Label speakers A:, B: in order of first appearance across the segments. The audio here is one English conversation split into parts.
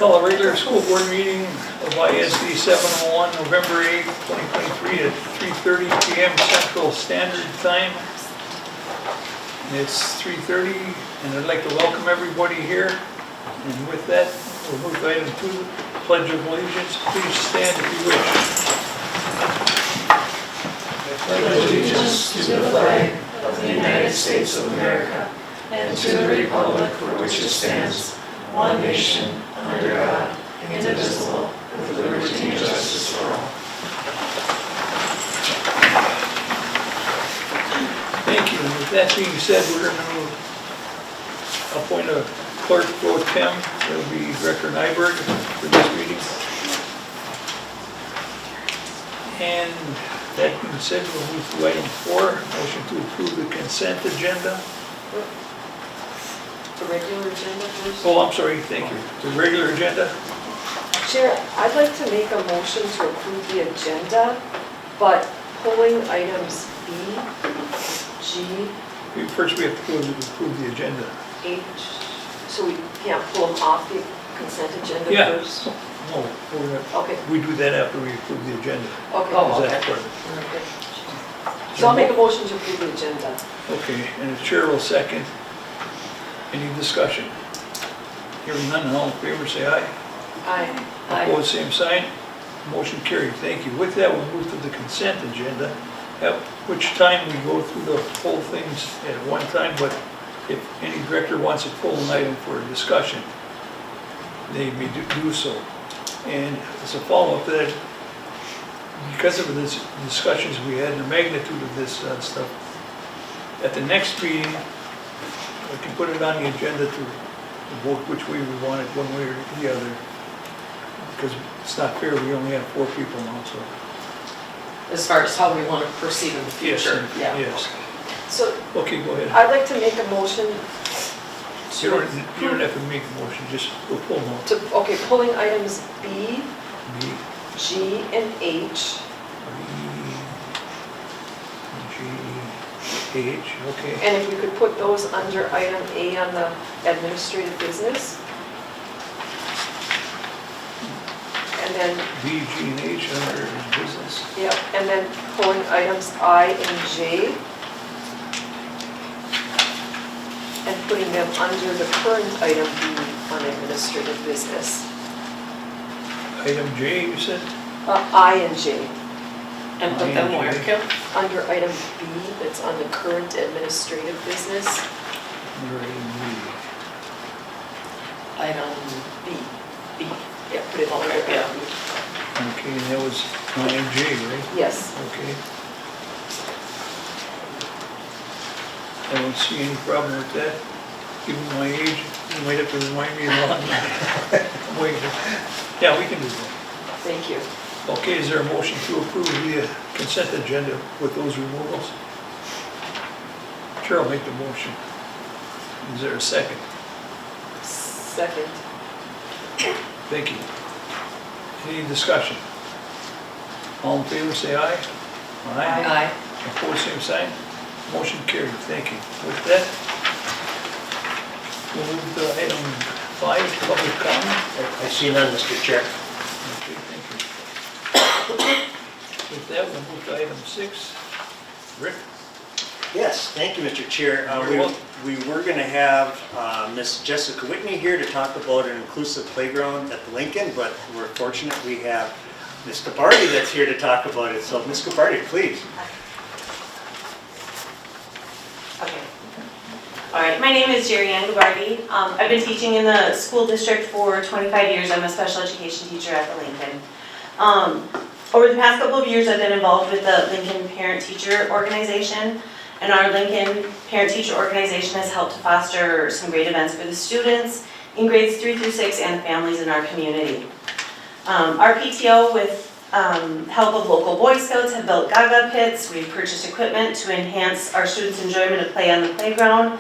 A: Call a regular school board meeting of ISD 701, November 8, 2023 at 3:30 PM Central Standard Time. It's 3:30 and I'd like to welcome everybody here. And with that, we'll move to item 2, Pledge of Allegiance. Please stand if you wish.
B: I pledge allegiance to the flag of the United States of America and to the republic for which it stands, one nation, under God, indivisible, with liberty and justice for all.
A: Thank you. And with that being said, we're going to appoint a clerk pro tem. That'll be Director Nyberg for this meeting. And that being said, we'll move to item 4, motion to approve the consent agenda.
C: The regular agenda first?
A: Oh, I'm sorry, thank you. The regular agenda.
C: Chair, I'd like to make a motion to approve the agenda, but pulling items B, G,
A: First, we have to approve the agenda.
C: H, so we can't pull them off the consent agenda
A: Yeah.
C: first?
A: No,
C: Okay,
A: we do that after we approve the agenda.
C: okay.
A: Is that correct?
C: So I'll make a motion to approve the agenda.
A: Okay, and the chair will second. Any discussion? Hearing none, all in favor say aye.
C: Aye.
A: Opposed, same sign. Motion carried, thank you. With that, we'll move to the consent agenda, at which time we go through the whole things at one time, but if any director wants to pull an item for discussion, they may do so. And as a follow-up to that, because of the discussions we had, the magnitude of this stuff, at the next meeting, we can put it on the agenda to vote which way we want it, one way or the other. Because it's not fair, we only have 4 people now, so.
D: As far as how we want to proceed in the future. Yeah.
A: Yes.
C: So
A: Okay, go ahead.
C: I'd like to make a motion
A: You don't have to make a motion, just we'll pull them out.
C: to, okay, pulling items B,
A: B,
C: G, and H,
A: G, H, okay.
C: and if we could put those under item A on the administrative business. And then,
A: B, G, and H under business.
C: yep, and then pulling items I and J and putting them under the current item B on administrative business.
A: Item J, you said?
C: I and J,
D: And put them where, Kim?
C: under item B that's on the current administrative business.
A: Under item
D: Item
C: B,
D: B.
C: yeah, put it all under
D: Yeah.
C: B.
A: B. Okay, and that was item J, right?
C: Yes,
A: Okay. I don't see any problem with that. Given my age, you might have to remind me along. Wait, yeah, we can do that.
C: thank you.
A: Okay, is there a motion to approve the consent agenda with those removals? Chair will make the motion. Is there a second?
C: Second.
A: Thank you. Any discussion? All in favor, say aye.
D: Aye.
A: Opposed, same sign. Motion carried, thank you. With that, we'll move to item 5, public comment.
E: I see none, Mr. Chair.
A: Okay, thank you. With that, we'll move to item 6. Rick?
E: Yes, thank you, Mr. Chair.
A: Very well.
E: We were going to have Miss Jessica Whitney here to talk about an inclusive playground at the Lincoln, but we're fortunate we have Ms. Capardi that's here to talk about it. So, Ms. Capardi, please.
F: Okay. All right, my name is Jerry Ann Gabardi. I've been teaching in the school district for 25 years. I'm a special education teacher at the Lincoln. Over the past couple of years, I've been involved with the Lincoln Parent-Teacher Organization, and our Lincoln Parent-Teacher Organization has helped to foster some great events for the students in grades 3 through 6 and families in our community. Our PTO, with help of local Boy Scouts, have built Gaga pits. We've purchased equipment to enhance our students' enjoyment of play on the playground.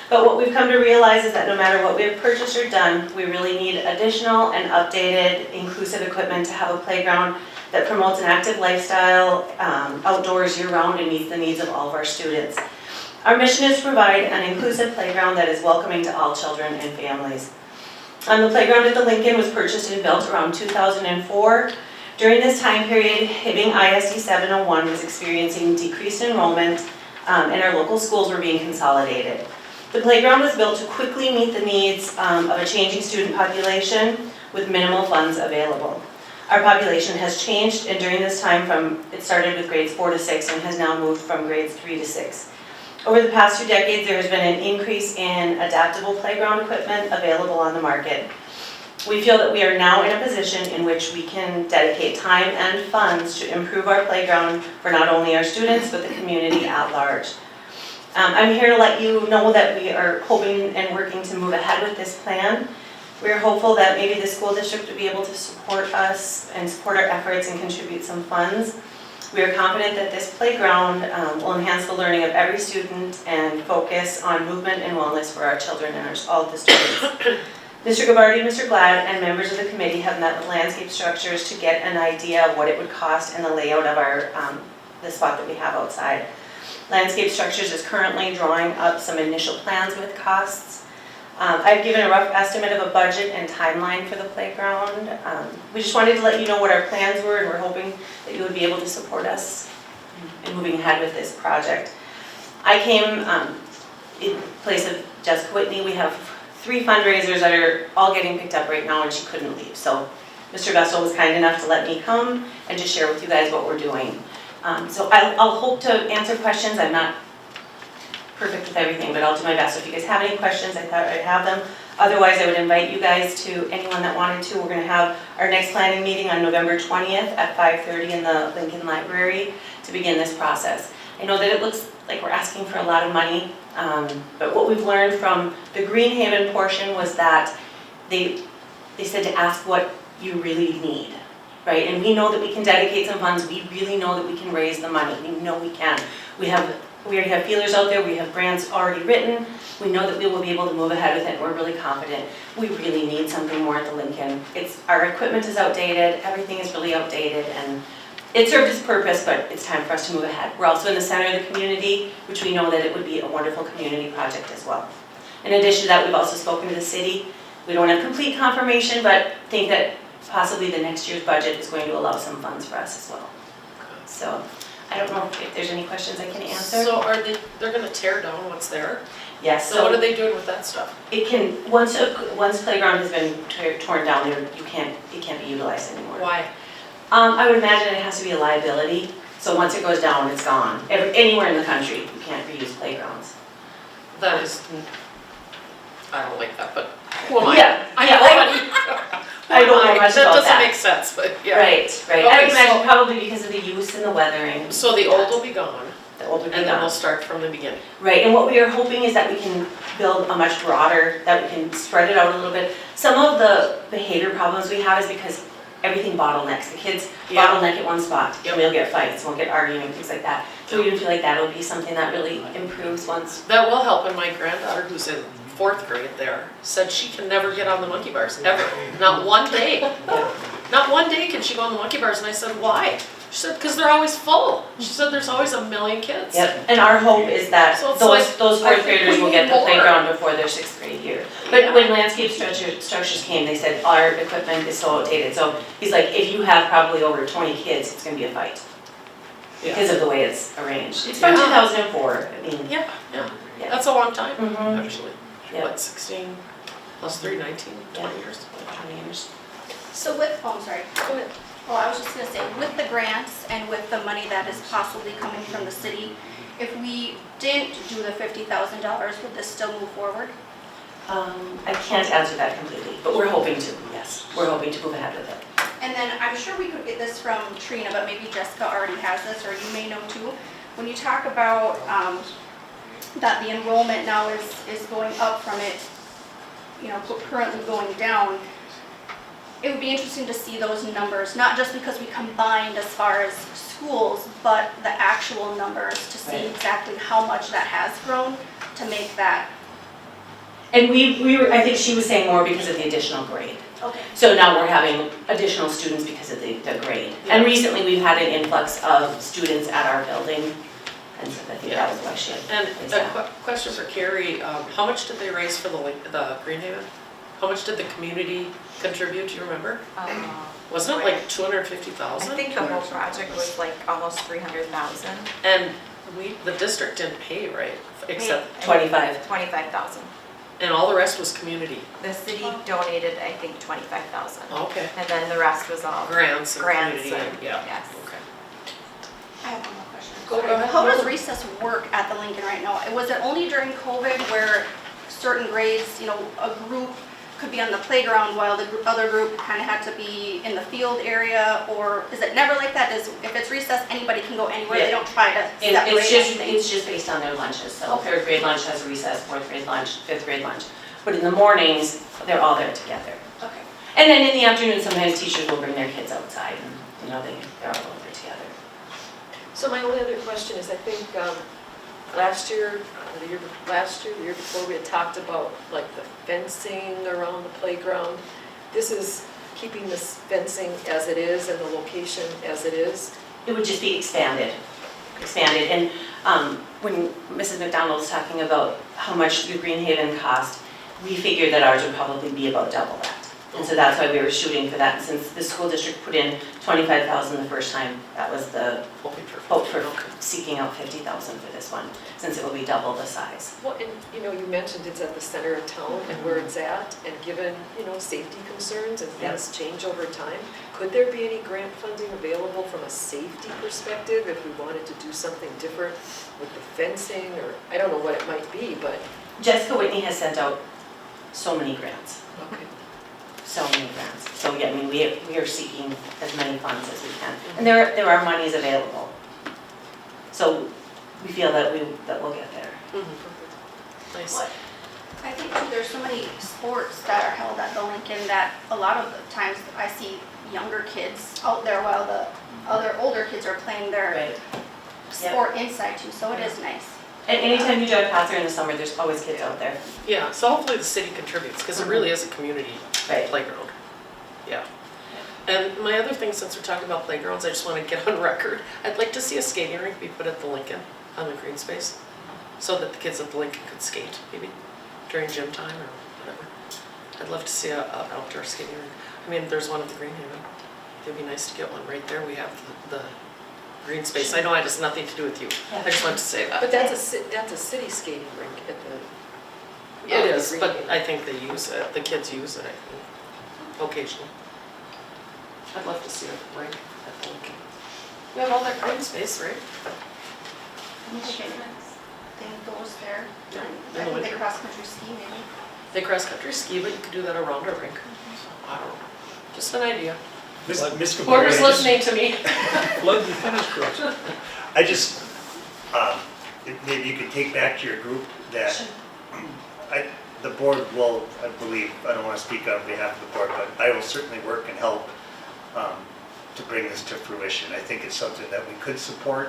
F: But what we've come to realize is that no matter what we have purchased or done, we really need additional and updated inclusive equipment to have a playground that promotes an active lifestyle outdoors year-round and meets the needs of all of our students. Our mission is to provide an inclusive playground that is welcoming to all children and families. The playground at the Lincoln was purchased and built around 2004. During this time period, Hibbing ISD 701 was experiencing decreased enrollment, and our local schools were being consolidated. The playground was built to quickly meet the needs of a changing student population with minimal funds available. Our population has changed, and during this time it started with grades 4 to 6 and has now moved from grades 3 to 6. Over the past 2 decades, there has been an increase in adaptable playground equipment available on the market. We feel that we are now in a position in which we can dedicate time and funds to improve our playground for not only our students, but the community at large. I'm here to let you know that we are hoping and working to move ahead with this plan. We're hopeful that maybe the school district will be able to support us and support our efforts and contribute some funds. We are confident that this playground will enhance the learning of every student and focus on movement and wellness for our children and all of the students. Mr. Gabarty, Mr. Glad, and members of the committee have met with Landscape Structures to get an idea of what it would cost and the layout of our the spot that we have outside. Landscape Structures is currently drawing up some initial plans with costs. I've given a rough estimate of a budget and timeline for the playground. We just wanted to let you know what our plans were, and we're hoping that you would be able to support us in moving ahead with this project. I came in place of Jessica Whitney. We have 3 fundraisers that are all getting picked up right now, and she couldn't leave. So Mr. Vessel was kind enough to let me come and just share with you guys what we're doing. So I'll hope to answer questions. I'm not perfect with everything, but I'll do my best. So if you guys have any questions, I thought I'd have them. Otherwise, I would invite you guys to, anyone that wanted to, we're going to have our next planning meeting on November 20th at 5:30 in the Lincoln Library to begin this process. I know that it looks like we're asking for a lot of money, but what we've learned from the Greenhaven portion was that they said to ask what you really need, right? And we know that we can dedicate some funds. We really know that we can raise the money. We know we can. We already have feelers out there. We have grants already written. We know that we will be able to move ahead with it. We're really confident. We really need something more at the Lincoln. Our equipment is outdated. Everything is really outdated, and it served its purpose, but it's time for us to move ahead. We're also in the center of the community, which we know that it would be a wonderful community project as well. In addition to that, we've also spoken to the city. We don't have complete confirmation, but think that possibly the next year's budget is going to allow some funds for us as well. So I don't know if there's any questions I can answer.
D: So they're gonna tear down what's there?
F: Yes.
D: So what are they doing with that stuff?
F: It can, once playground has been torn down, it can't be utilized anymore.
D: Why?
F: I would imagine it has to be a liability. So once it goes down, it's gone. Anywhere in the country, you can't reuse playgrounds.
D: That is, I don't like that, but who am I?
F: Yeah,
D: I
F: don't know much
D: That
F: about
D: doesn't
F: that.
D: make sense, but yeah.
F: Right. I
D: Okay,
F: would imagine
D: so-
F: probably because of the use and the weathering.
D: So the old will be gone,
F: The older
D: and then we'll start from the beginning.
F: Right, and what we are hoping is that we can build a much broader, that we can spread it out a little bit. Some of the behavior problems we have is because everything bottlenecks. The kids
D: Yeah.
F: bottleneck at one spot,
D: Yep.
F: and we'll get fights, we'll get arguing, things like that. So we feel like that'll be something that really improves once.
D: That will help, and my granddaughter, who's in 4th grade there, said she can never get on the monkey bars, ever. Not one day. Not one day can she go on the monkey bars, and I said, why? She said, because they're always full. She said, there's always a million kids.
F: Yep, and our hope is that
D: So it's
F: those
D: like,
F: those
D: I
F: 4th
D: think
F: graders
D: we
F: will get
D: need
F: the
D: more.
F: playground before their 6th grade year. But
D: Yeah.
F: when Landscape Structures came, they said, our equipment is so outdated. So he's like, if you have probably over 20 kids, it's gonna be a fight. Because of the way it's arranged. It's from
D: Yeah.
F: 2004, I mean.
D: Yeah,
F: Yeah.
D: that's a long time,
F: Mhm.
D: actually.
F: Yeah.
D: What, 16 plus 3, 19, 20 years?
F: 20 years.
G: So with, oh, I'm sorry. I was just gonna say, with the grants and with the money that is possibly coming from the city, if we didn't do the $50,000, would this still move forward?
F: I can't answer that completely, but we're hoping to, yes. We're hoping to move ahead with it.
G: And then I'm sure we could get this from Trina, but maybe Jessica already has this, or you may know too. When you talk about that the enrollment now is going up from it, currently going down, it would be interesting to see those numbers, not just because we combined as far as schools, but the actual numbers to see
F: Right.
G: exactly how much that has grown to make that.
F: And I think she was saying more because of the additional grade.
G: Okay.
F: So now we're having additional students because of the grade. And recently we've had an influx of students at our building, and so I think that was why she had
D: And
F: placed
D: a
F: that.
D: question for Carrie, how much did they raise for the Greenhaven? How much did the community contribute, do you remember? Wasn't it like
B: I
D: 250,000?
B: think the whole project was like almost 300,000.
D: And the district didn't pay, right? Except,
B: 25,000.
D: and all the rest was community.
B: The city donated, I think, 25,000.
D: Okay.
B: And then the rest was all
D: Grants and
B: grants
D: community,
B: and,
D: yeah.
B: yes.
D: Okay.
G: I have one more question.
D: Go
G: Sorry.
D: ahead.
G: How does recess work at the Lincoln right now? Was it only during COVID where certain grades, a group could be on the playground while the other group kind of had to be in the field area? Or is it never like that? If it's recess, anybody can go anywhere? They don't try to separate anything?
H: It's just based on their lunches, so
G: Okay.
H: third grade lunch has recess, fourth grade lunch, fifth grade lunch. But in the mornings, they're all there together.
G: Okay.
H: And then in the afternoon, sometimes teachers will bring their kids outside and, they're all over together.
C: So my only other question is, I think last year, the year before, we had talked about like the fencing around the playground. This is keeping this fencing as it is and the location as it is.
H: It would just be expanded. And when Mrs. McDonald was talking about how much the Green Haven cost, we figured that ours would probably be about double that. And so that's why we were shooting for that. And since the school district put in 25,000 the first time, that was the
D: Hoping for.
H: hope for seeking out 50,000 for this one, since it will be double the size.
C: Well, and you mentioned it's at the center of town and where it's at, and given, safety concerns and things change over time, could there be any grant funding available from a safety perspective if we wanted to do something different with the fencing, or I don't know what it might be, but.
H: Jessica Whitney has sent out so many grants,
C: Okay.
H: so many grants. So yeah, we are seeking as many funds as we can. And there are monies available. So we feel that we'll get there.
D: Nice.
G: I think too, there's so many sports that are held at the Lincoln that a lot of the times I see younger kids out there while the other older kids are playing their
H: Right.
G: sport inside too, so it is nice.
H: And anytime you drive past there in the summer, there's always kids out there.
D: Yeah, so hopefully the city contributes, because it really is a community
H: Right.
D: playground. Yeah. And my other thing, since we're talking about playgrounds, I just want to get on record. I'd like to see a skating rink be put at the Lincoln on the green space, so that the kids at the Lincoln could skate, maybe during gym time or whatever. I'd love to see an outdoor skating rink. I mean, there's one at the Green Haven. It'd be nice to get one right there. We have the green space. I know it has nothing to do with you. I just wanted to say that.
C: But that's a city skating rink at the.
D: It is, but I think they use it, the kids use it, I think, occasionally. I'd love to see a rink at the Lincoln. We have all that green space, right?
G: Okay. Thing goes there.
D: Yeah, in
G: I
D: the
G: think they
D: winter.
G: cross-country ski maybe.
D: They cross-country ski, but you could do that around a rink. So, I don't know, just an idea.
E: Miss Cabrera,
D: Whoever's listening to me.
A: Flood the tennis courts.
E: I just, maybe you could take back to your group that the board will, I believe, I don't want to speak on behalf of the board, but I will certainly work and help to bring this to fruition. I think it's something that we could support.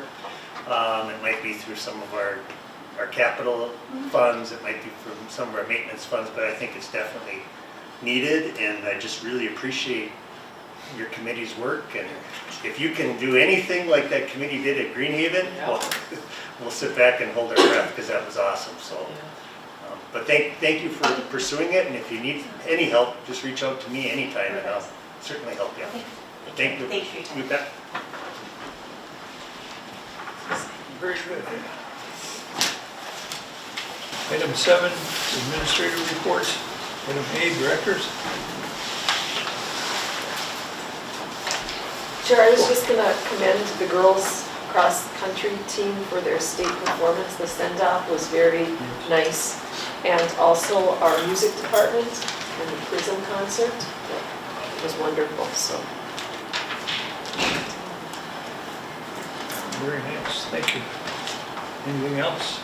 E: It might be through some of our capital funds, it might be from some of our maintenance funds, but I think it's definitely needed, and I just really appreciate your committee's work. And if you can do anything like that committee did at Green Haven,
D: Yeah.
E: we'll sit back and hold our breath, because that was awesome. So, but thank you for pursuing it, and if you need any help, just reach out to me anytime, and I'll certainly help you. Thank you.
H: Thank you for your time.
E: You bet.
A: Very good. Item 7, administrative reports. Item A, directors.
C: Chair, I was just gonna commend the girls cross-country team for their state performance. The send-off was very nice. And also our music department and the Prism concert, it was wonderful, so.
A: Very nice, thank you. Anything else?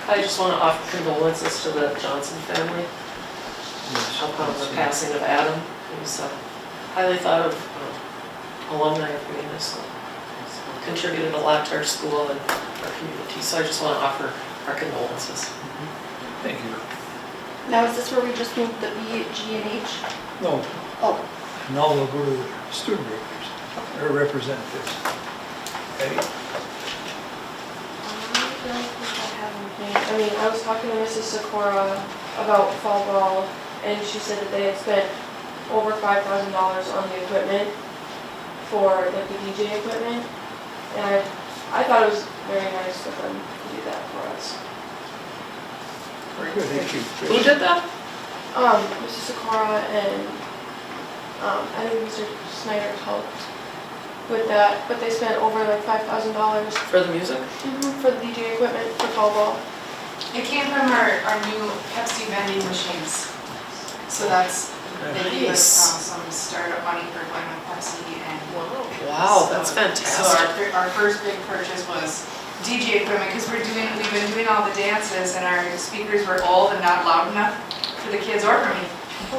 D: I just want to offer condolences to the Johnson family upon the passing of Adam. He was a highly thought of alumni of Venus, contributed a lot to our school and our community, so I just want to offer our condolences.
A: Thank you.
G: Now, is this where we just moved the B, G, and H?
A: No,
G: Oh,
A: now we'll go to the student representatives, or representatives. Eddie?
I: I mean, I was talking to Mrs. Sikora about fall ball
B: and she said that they had spent over $5,000 on the equipment for like the DJ equipment, and I thought it was very nice of them to do that for us.
A: Very good, thank you.
D: Who did that?
B: Mrs. Sakura and I think Mr. Snyder helped with that, but they spent over like $5,000
D: For the music?
B: for the DJ equipment for fall ball.
I: It came from our new Pepsi vending machines. So that's, they gave us some startup money for going with Pepsi and.
D: Wow, that's
I: So
D: fantastic.
I: our first big purchase was DJ equipment, because we've been doing all the dances and our speakers were old and not loud enough for the kids or for me.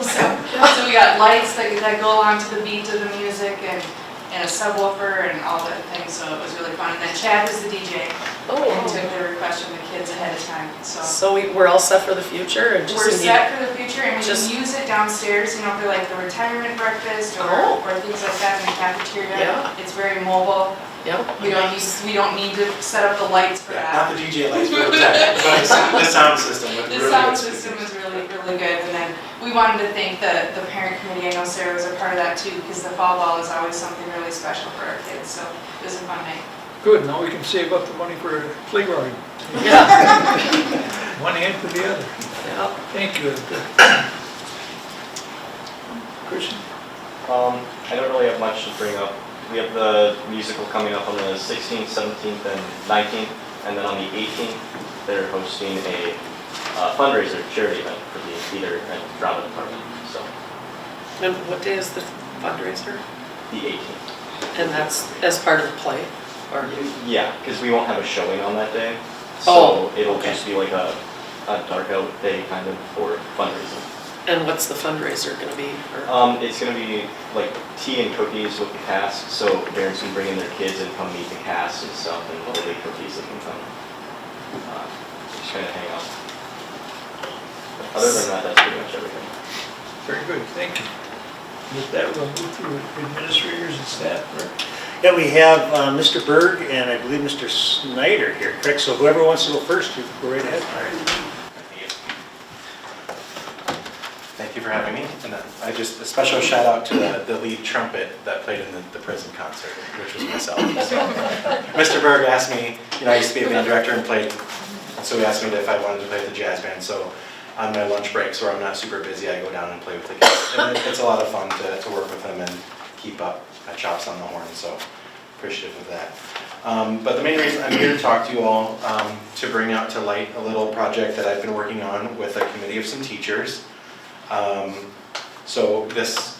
I: So we got lights that go along to the beat of the music and a subwoofer and all the things, so it was really fun. And then Chad was the DJ and took the request from the kids ahead of time, so.
D: So we're all set for the future and just
I: We're
D: need-
I: set for the future and we
D: just-
I: can use it downstairs, you know, for like the retirement breakfast or things like that in the cafeteria.
D: Yeah.
I: It's very mobile.
D: Yep.
I: We don't need to set up the lights for that.
J: Not the DJ lights, but the sound system with
I: The
J: really
I: sound
J: good
I: system
J: speakers.
I: is really, really good. And then we wanted to thank the parent committee. I know Sarah was a part of that too, because the fall ball is always something really special for our kids. So it was a fun night.
A: Good, now we can save up the money for playground.
D: Yeah.
A: One hand to the other.
D: Yeah.
A: Thank you. Good. Christian?
K: I don't really have much to bring up. We have the musical coming up on the 16th, 17th, and 19th, and then on the 18th, they're hosting a fundraiser charity event for the theater and drama department. So
D: And what day is the fundraiser?
K: the 18th.
D: And that's as part of the play? Or
K: Yeah, because we won't have a showing on that day,
D: Oh,
K: so it'll
D: okay.
K: just be like a dark out day kind of for fundraising.
D: And what's the fundraiser gonna be? Or-
K: It's gonna be like tea and cookies with the cast, so parents can bring in their kids and come meet the cast and stuff, and there'll be cookies that can come, just kind of hang out. But other than that, that's pretty much everything.
A: Very good, thank you. With that, we'll move through administrators and staff. Rick?
E: Yeah, we have Mr. Berg and I believe Mr. Snyder here, correct? So whoever wants to go first, you go right ahead.
J: Thank you for having me. And a special shout out to the lead trumpet that played in the prison concert, which was myself. So, Mr. Berg asked me, I used to be a band director and played, so he asked me if I wanted to play with the jazz band. So on my lunch breaks where I'm not super busy, I go down and play with the kids. And it's a lot of fun to work with them and keep up chops on the horn, so appreciative of that. But the main reason I'm here to talk to you all, to bring out to light a little project that I've been working on with a committee of some teachers. So this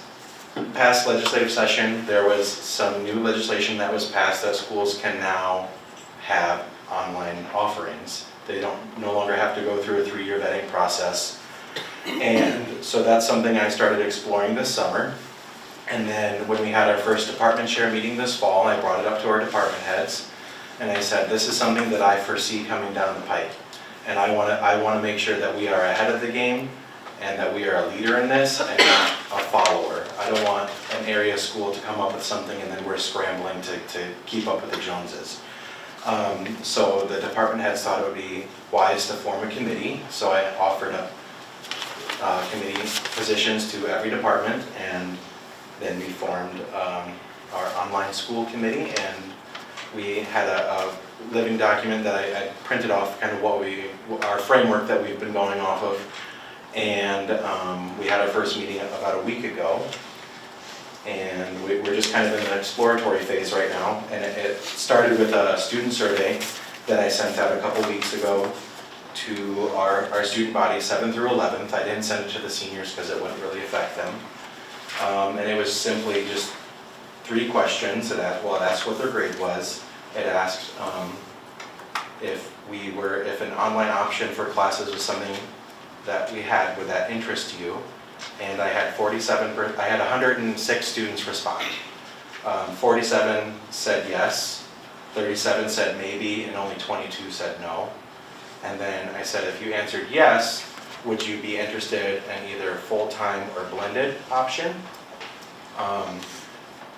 J: past legislative session, there was some new legislation that was passed that schools can now have online offerings. They no longer have to go through a 3-year vetting process. And so that's something I started exploring this summer. And then when we had our first department chair meeting this fall, I brought it up to our department heads. And I said, this is something that I foresee coming down the pike. And I want to make sure that we are ahead of the game and that we are a leader in this and not a follower. I don't want an area school to come up with something and then we're scrambling to keep up with the Joneses. So the department heads thought it would be wise to form a committee. So I offered up committee positions to every department, and then we formed our online school committee, and we had a living document that I printed off kind of our framework that we've been going off of. And we had our first meeting about a week ago, and we're just kind of in an exploratory phase right now. And it started with a student survey that I sent out a couple weeks ago to our student body, 7th through 11th. I didn't send it to the seniors because it wouldn't really affect them. And it was simply just 3 questions. It asked what their grade was. It asked if an online option for classes was something that we had, would that interest you? And I had 106 students respond. 47 said yes, 37 said maybe, and only 22 said no. And then I said, if you answered yes, would you be interested in either full-time or blended option?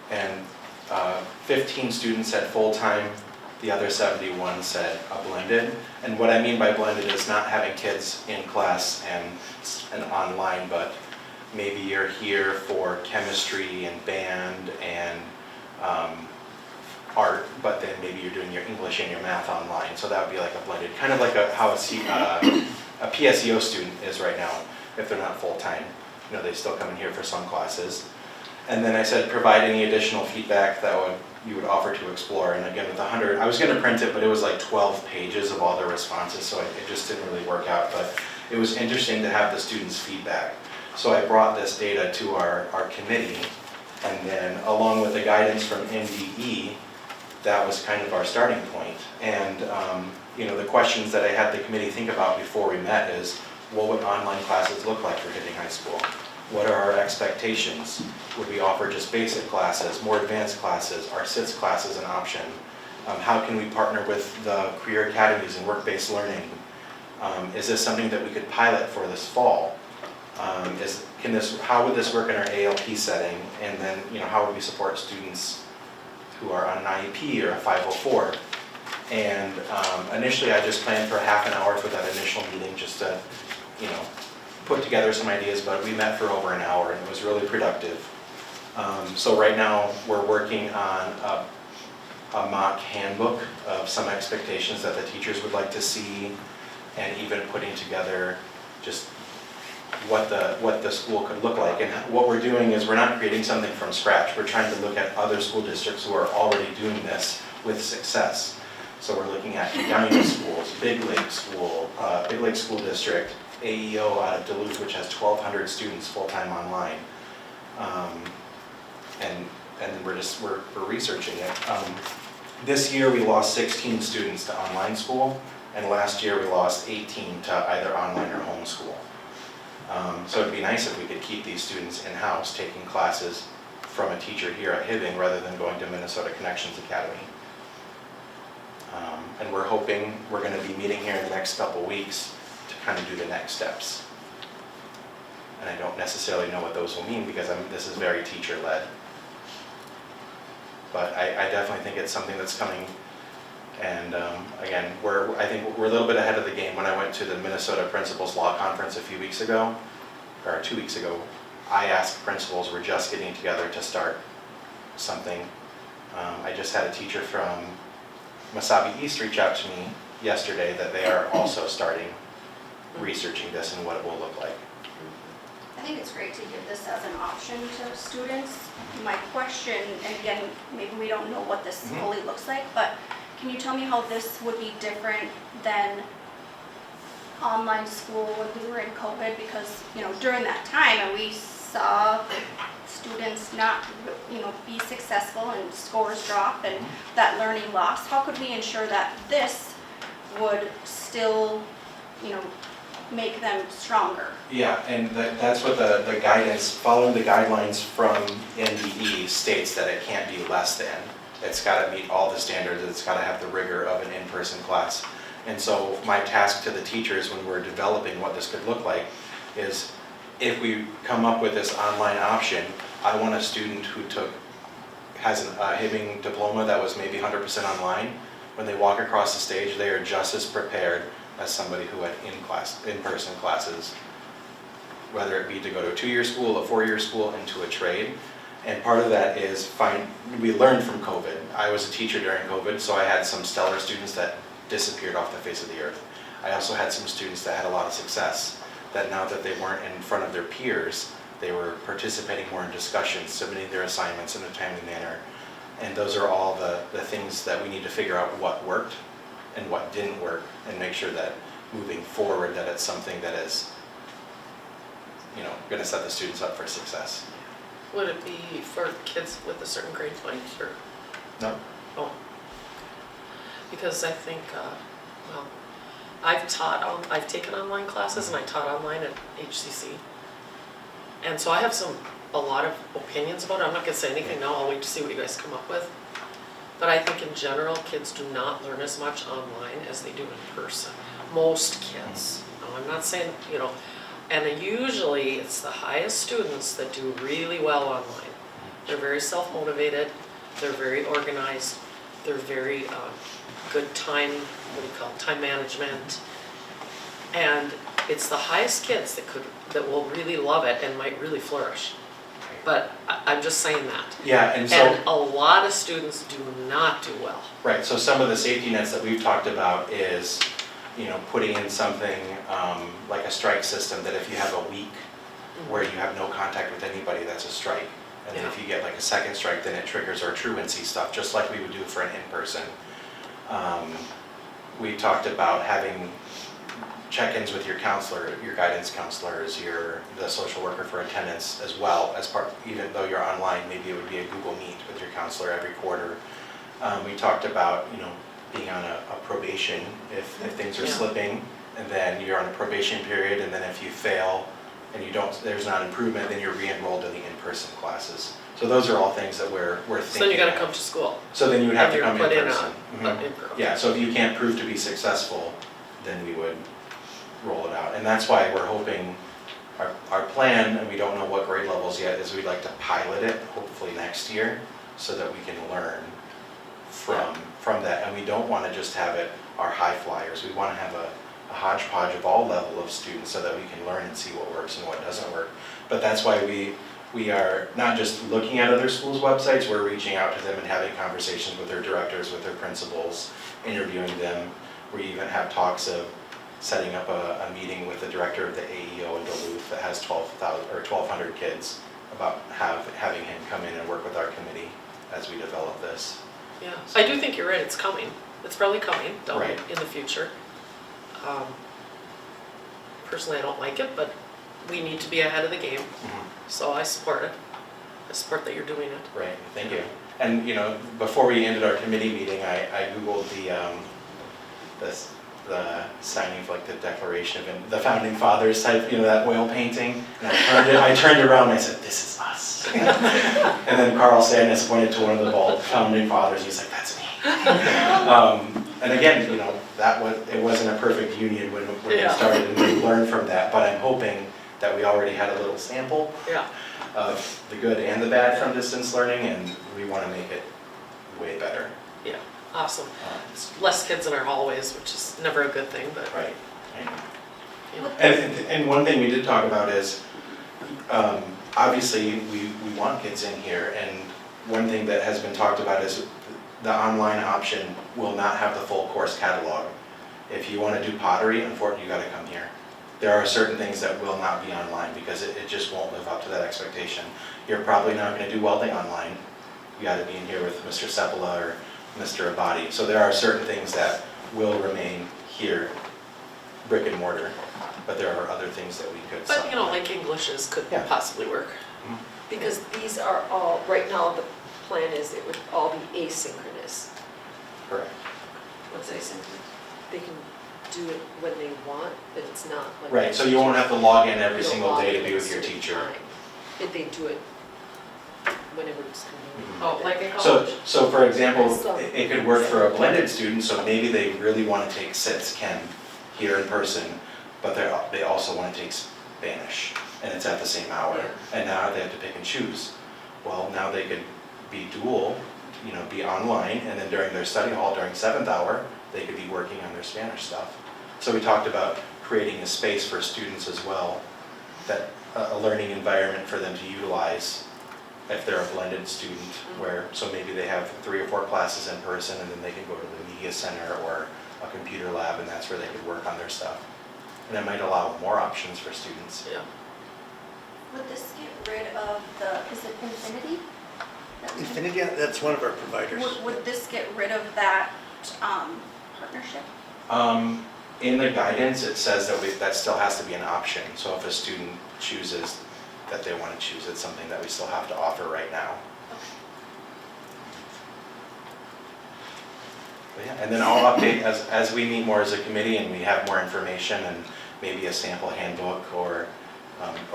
J: And 15 students said full-time, The other 71 said a blended. And what I mean by blended is not having kids in class and online, but maybe you're here for chemistry and band and art, but then maybe you're doing your English and your math online. So that would be like a blended, kind of like how a PSEO student is right now, if they're not full-time. You know, they still come in here for some classes. And then I said, provide any additional feedback that you would offer to explore. And again, with 100, I was going to print it, but it was like 12 pages of all their responses, so it just didn't really work out. But it was interesting to have the students' feedback. So I brought this data to our committee, and then along with the guidance from NDE, that was kind of our starting point. And you know, the questions that I had the committee think about before we met is, what would online classes look like for Hibbing High School? What are our expectations? Would we offer just basic classes, more advanced classes? Are SITS classes an option? How can we partner with the career academies and work-based learning? Is this something that we could pilot for this fall? How would this work in our ALP setting? And then, you know, how would we support students who are on an IEP or a 504? And initially, I just planned for half an hour for that initial meeting, just to, you know, put together some ideas, but we met for over an hour and it was really productive. So right now we're working on a mock handbook of some expectations that the teachers would like to see, and even putting together just what the school could look like. And what we're doing is we're not creating something from scratch. We're trying to look at other school districts who are already doing this with success. So we're looking at Young schools, Big Lake School District, AEO out of Duluth, which has 1,200 students full-time online. And we're researching it. This year we lost 16 students to online school, and last year we lost 18 to either online or homeschool. So it'd be nice if we could keep these students in-house taking classes from a teacher here at Hibbing rather than going to Minnesota Connections Academy. And we're hoping we're going to be meeting here in the next couple weeks to kind of do the next steps. And I don't necessarily know what those will mean because this is very teacher-led. But I definitely think it's something that's coming. And again, I think we're a little bit ahead of the game. When I went to the Minnesota Principals Law Conference a few weeks ago, or 2 weeks ago, I asked principals, we're just getting together to start something. I just had a teacher from Mesabi East reach out to me yesterday that they are also starting researching this and what it will look like.
G: I think it's great to give this as an option to students. My question, and again, maybe we don't know what this fully looks like, but can you tell me how this would be different than online school when we were in COVID? Because, you know, during that time, and we saw students not, you know, be successful and scores drop and that learning loss. How could we ensure that this would still, you know, make them stronger?
J: Yeah, and that's what the guidance, following the guidelines from NDE states that it can't be less than. It's got to meet all the standards, it's got to have the rigor of an in-person class. And so my task to the teachers when we're developing what this could look like is, if we come up with this online option, I want a student who has a Hibbing diploma that was maybe 100% online. When they walk across the stage, they are just as prepared as somebody who had in-person classes, whether it be to go to a 2-year school, a 4-year school, into a trade. And part of that is we learned from COVID. I was a teacher during COVID, so I had some stellar students that disappeared off the face of the earth. I also had some students that had a lot of success, that now that they weren't in front of their peers, they were participating more in discussions, submitting their assignments in a timely manner. And those are all the things that we need to figure out what worked and what didn't work, and make sure that moving forward that it's something that is, you know, going to set the students up for success.
D: Would it be for kids with a certain grade point, or?
J: No.
D: Oh. Because I think, well, I've taken online classes and I taught online at HCC. And so I have a lot of opinions about it. I'm not gonna say anything now, I'll wait to see what you guys come up with. But I think in general, kids do not learn as much online as they do in person. Most kids. Now, I'm not saying, you know, and usually it's the highest students that do really well online. They're very self-motivated, they're very organized, They're very good time, what do you call it, time management. And it's the highest kids that will really love it and might really flourish. But I'm just saying that.
J: Yeah, and so.
D: And a lot of students do not do well.
J: Right, so some of the safety nets that we've talked about is, putting in something like a strike system, that if you have a week where you have no contact with anybody, that's a strike. And then if you get like a second strike, then it triggers our truancy stuff, just like we would do for an in-person. We talked about having check-ins with your counselor, your guidance counselors, the social worker for attendance as well as part, even though you're online, maybe it would be a Google Meet with your counselor every quarter. We talked about, being on a probation if things are slipping, and then you're on a probation period, and then if you fail and there's not improvement, then you're re-enrolled in the in-person classes. So those are all things that we're thinking.
D: So then you gotta
J: of.
D: come to school.
J: So then you would have to
D: And
J: come
D: you're
J: in
D: put
J: person.
D: in
J: Mhm.
D: in-person.
J: Yeah, so if you can't prove to be successful, then we would roll it out. And that's why we're hoping, our plan, and we don't know what grade levels yet, is we'd like to pilot it hopefully next year so that we can learn from that. And we don't want to just have it our high flyers. We want to have a hodgepodge of all level of students so that we can learn and see what works and what doesn't work. But that's why we are not just looking at other schools' websites, we're reaching out to them and having conversations with their directors, with their principals, interviewing them. We even have talks of setting up a meeting with the director of the AEO in Duluth that has 1,200 kids, about having him come in and work with our committee as we develop this.
D: Yeah, I do think you're right, it's coming. It's probably coming
J: Right.
D: in the future. Personally, I don't like it, but we need to be ahead of the game, so I support it. I support that you're doing it.
J: Right, thank you. And, before we ended our committee meeting, I Googled the signing of like the Declaration of the Founding Fathers type, that oil painting. And I turned around and I said, "This is us." And then Carl Sanders pointed to one of the bald Founding Fathers. He's like, "That's me." And again, it wasn't a perfect union when we started, and we learned from that. But I'm hoping that we already had a little sample of the good and the bad from distance learning, and we want to make it way better.
D: Yeah, awesome. Less kids in our hallways, which is never a good thing, but.
J: Right.
D: you know.
J: And one thing we did talk about is, obviously, we want kids in here, and one thing that has been talked about is the online option will not have the full course catalog. If you want to do pottery, unfortunately, you got to come here. There are certain things that will not be online because it just won't live up to that expectation. You're probably not going to do welding online. You got to be in here with Mr. Sepola or Mr. Abadi. So there are certain things that will remain here, brick and mortar, but there are other things that we could.
D: But like Englishes could possibly work.
C: Because these are all, right now, the plan is it would all be asynchronous.
J: Correct.
C: What's asynchronous? They can do it when they want, but it's not like.
J: Right, so you won't have to log in every
C: You don't
J: single
C: log
J: day
C: in
J: to be
C: at a
J: with your
C: certain
J: teacher.
C: time. If they do it whenever it's convenient.
D: Oh, like in
J: So,
D: college.
J: so for example,
C: Some-
J: it could work for a blended student, so maybe they really want to take SITS Chem here in person, but they also want to take Spanish, and it's at the same hour, and now they have to pick and choose. Well, now they could be dual, be online, and then during their study hall, during 7th hour, they could be working on their Spanish stuff. So we talked about creating a space for students as well, that a learning environment for them to utilize if they're a blended student, so maybe they have 3 or 4 classes in person, and then they can go to the media center or a computer lab, and that's where they could work on their stuff. And it might allow more options for students.
D: Yeah.
G: Would this get rid of is it Infinity?
E: Infinity, that's one of our providers.
G: Would this get rid of that partnership?
J: In the guidance, it says that still has to be an option. So if a student chooses that they want to choose, it's something that we still have to offer right now. But yeah, and then I'll update as we meet more as a committee and we have more information and maybe a sample handbook or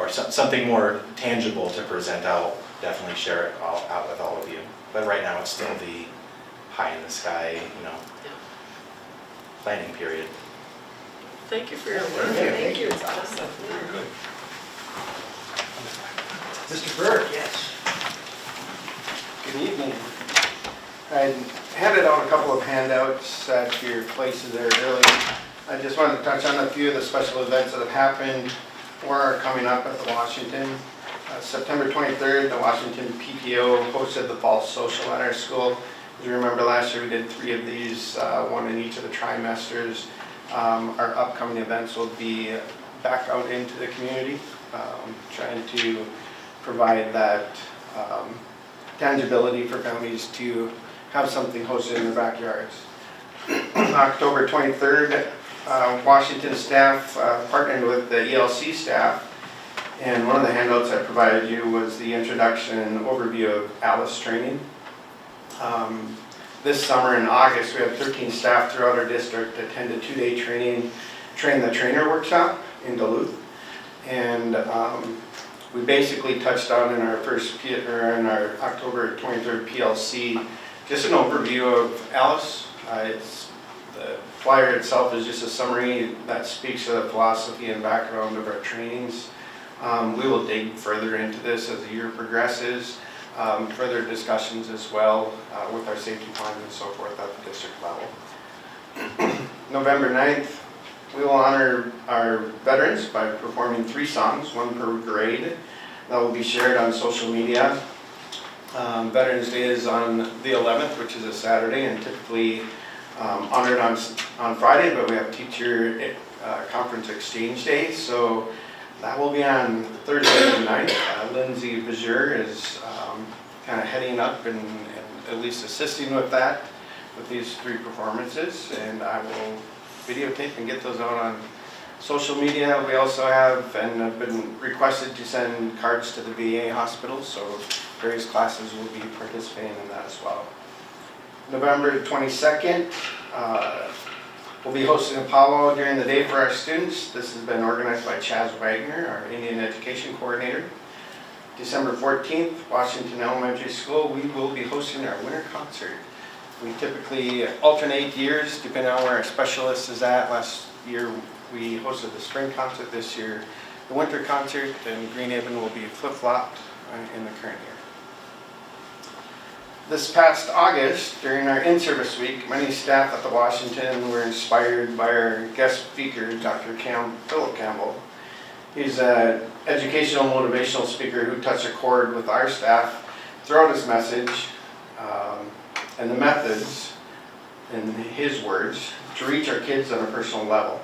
J: something more tangible to present. I'll definitely share it out with all of you. But right now, it's still the pie in the sky, planning period.
D: Thank you for your work.
C: Thank you, it's awesome.
A: Very good.
L: Mr. Burke, yes. Good evening. I handed out a couple of handouts at your places there earlier. I just wanted to touch on a few of the special events that have happened or are coming up at the Washington. September 23rd, the Washington PTO hosted the fall social at our school. As you remember, last year we did 3 of these, one in each of the trimesters. Our upcoming events will be back out into the community, trying to provide that tangibility for families to have something hosted in their backyards. October 23rd, Washington staff partnered with the ELC staff, and one of the handouts I provided you was the introduction and overview of ALICE training. This summer in August, we have 13 staff throughout our district attend a 2-day training, Train the Trainer workshop in Duluth. And we basically touched on in our in our October 23rd PLC, just an overview of ALICE. The flyer itself is just a summary that speaks to the philosophy and background of our trainings. We will dig further into this as the year progresses, further discussions as well with our safety plans and so forth at the district level. November 9th, we will honor our veterans by performing 3 songs, 1 per grade, that will be shared on social media. Veterans Day is on the 11th, which is a Saturday, and typically honored on Friday, but we have teacher conference exchange day, so that will be on Thursday the 9th. Lindsay Bajur is kind of heading up and at least assisting with that, with these 3 performances, and I will videotape and get those out on social media. We also have and have been requested to send cards to the VA hospital, so various classes will be participating in that as well. November 22nd, we'll be hosting a powwow during the day for our students. This has been organized by Chaz Wagner, our Indian Education Coordinator. December 14th, Washington Elementary School, we will be hosting our winter concert. We typically alternate years depending on where our specialist is at. Last year we hosted the spring concert, this year the winter concert, and Greenhaven will be flip-flopped in the current year. This past August, during our in-service week, many staff at the Washington were inspired by our guest speaker, Dr. Philip Campbell. He's an educational motivational speaker who touched a chord with our staff throughout his message and the methods, in his words, to reach our kids on a personal level.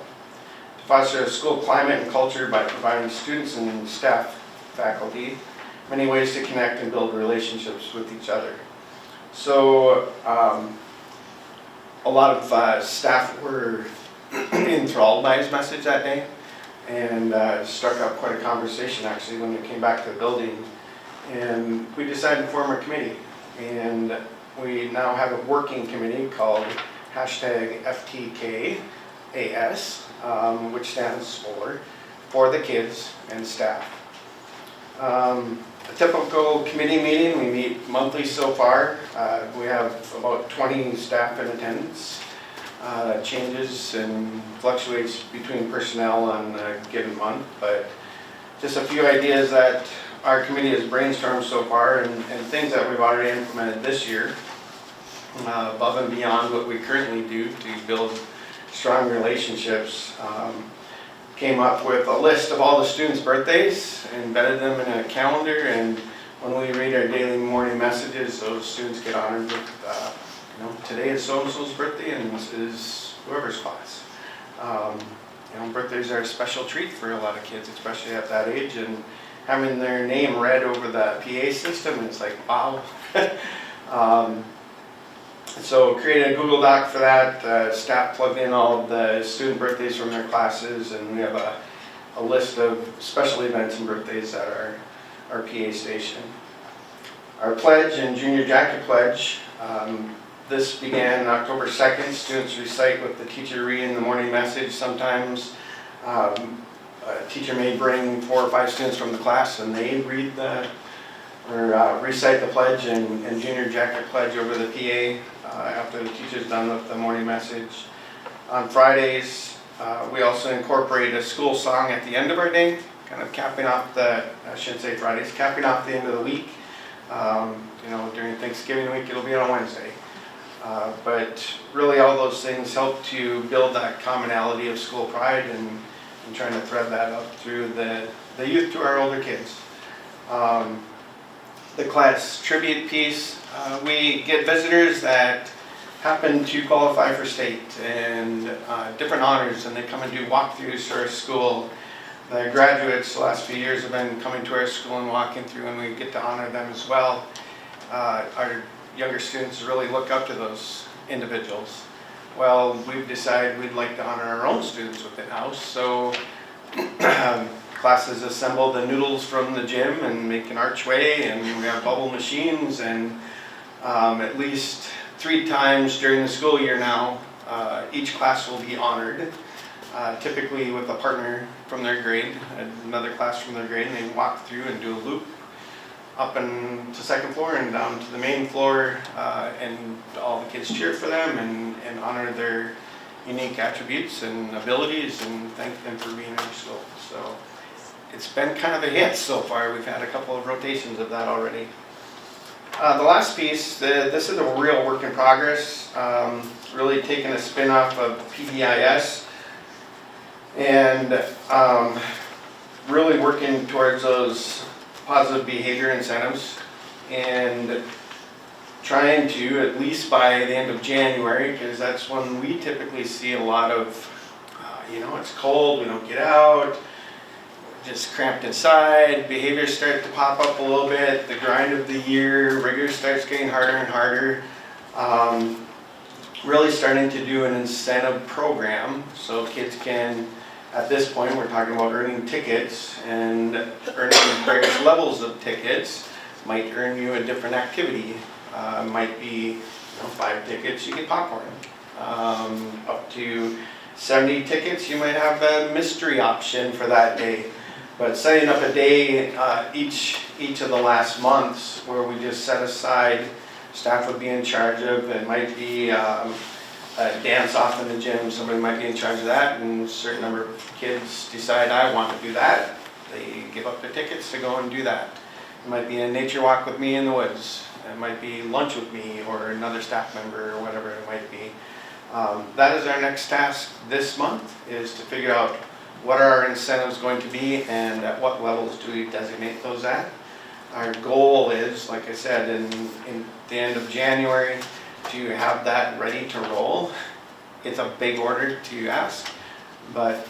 L: To foster a school climate and culture by providing students and staff, faculty, many ways to connect and build relationships with each other. So a lot of staff were enthralled by his message that day, and struck up quite a conversation actually when we came back to the building. And we decided to form a committee, and we now have a working committee called #FTKAS, which stands for the kids and staff. A typical committee meeting, we meet monthly so far. We have about 20 staff in attendance. Changes and fluctuates between personnel on a given month, but just a few ideas that our committee has brainstormed so far, and things that we've already implemented this year, above and beyond what we currently do to build strong relationships. Came up with a list of all the students' birthdays, embedded them in a calendar, and when we read our daily morning messages, those students get honored with, today is so-and-so's birthday and this is whoever's class. Birthdays are a special treat for a lot of kids, especially at that age, and having their name read over the PA system, it's like, wow. So created a Google Doc for that. Staff plugged in all of the student birthdays from their classes, and we have a list of special events and birthdays at our PA station. Our pledge and junior jacket pledge, this began October 2nd. Students recite with the teacher reading the morning message. Sometimes a teacher may bring 4 or 5 students from the class and they read recite the pledge and junior jacket pledge over the PA after the teacher's done with the morning message. On Fridays, we also incorporate a school song at the end of our day, kind of capping off I shouldn't say Fridays, capping off the end of the week. During Thanksgiving week, it'll be on Wednesday. But really, all those things help to build that commonality of school pride and trying to thread that up through the youth to our older kids. The class tribute piece, we get visitors that happen to qualify for state and different honors, and they come and do walkthroughs to our school. The graduates the last few years have been coming to our school and walking through, and we get to honor them as well. Our younger students really look up to those individuals. Well, we've decided we'd like to honor our own students within house, so classes assemble the noodles from the gym and make an archway, and we have bubble machines, and at least 3 times during the school year now, each class will be honored, typically with a partner from their grade, another class from their grade, and they walk through and do a loop up and to 2nd floor and down to the main floor, and all the kids cheer for them and honor their unique attributes and abilities and thank them for being in our school. So it's been kind of a hit so far. We've had a couple of rotations of that already. The last piece, this is a real work in progress, really taking a spin off of PBIS and really working towards those positive behavior incentives and trying to, at least by the end of January, because that's when we typically see a lot of, it's cold, we don't get out, just cramped inside, behaviors start to pop up a little bit, the grind of the year, rigor starts getting harder and harder. Really starting to do an incentive program so kids can, at this point, we're talking about earning tickets, and earning various levels of tickets might earn you a different activity. Might be 5 tickets, you get popcorn. Up to 70 tickets, you might have the mystery option for that day. But setting up a day each of the last months where we just set aside, staff would be in charge of, it might be a dance off in the gym, somebody might be in charge of that, and a certain number of kids decide, I want to do that. They give up their tickets to go and do that. It might be a nature walk with me in the woods. It might be lunch with me or another staff member or whatever it might be. That is our next task this month, is to figure out what are our incentives going to be and at what levels do we designate those at. Our goal is, like I said, in the end of January, to have that ready to roll. It's a big order to ask, but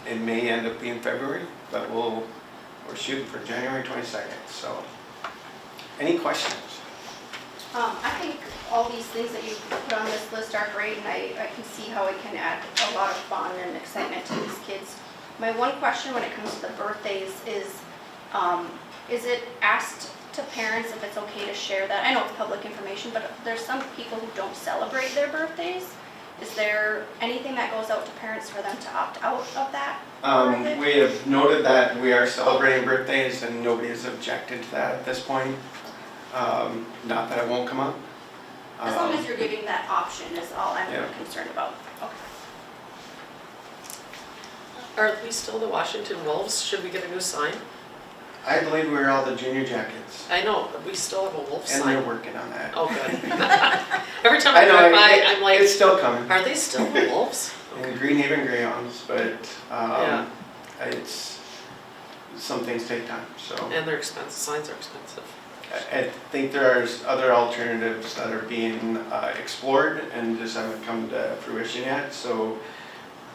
L: it may end up being February, but we're shooting for January 22nd. So, any questions?
G: I think all these things that you put on this list are great, and I can see how it can add a lot of fun and excitement to these kids. My one question when it comes to the birthdays is it asked to parents if it's okay to share that? I know it's public information, but there's some people who don't celebrate their birthdays. Is there anything that goes out to parents for them to opt out of that?
L: We have noted that we are celebrating birthdays and nobody has objected to that at this point. Not that it won't come up.
G: As long as you're giving that option is all I'm really concerned about. Okay.
D: Are we still the Washington Wolves? Should we get a new sign?
L: I believe we're all the junior jackets.
D: I know, but we still have a wolf
L: And
D: sign.
L: they're working on that.
D: Oh, good. Every time I drive by, I'm like,
L: it's still coming.
D: are they still the wolves?
L: And Greenhaven Greyhounds, but
D: Yeah.
L: it's, some things take time, so.
D: And they're expensive, signs are expensive.
L: I think there are other alternatives that are being explored and just haven't come to fruition yet, so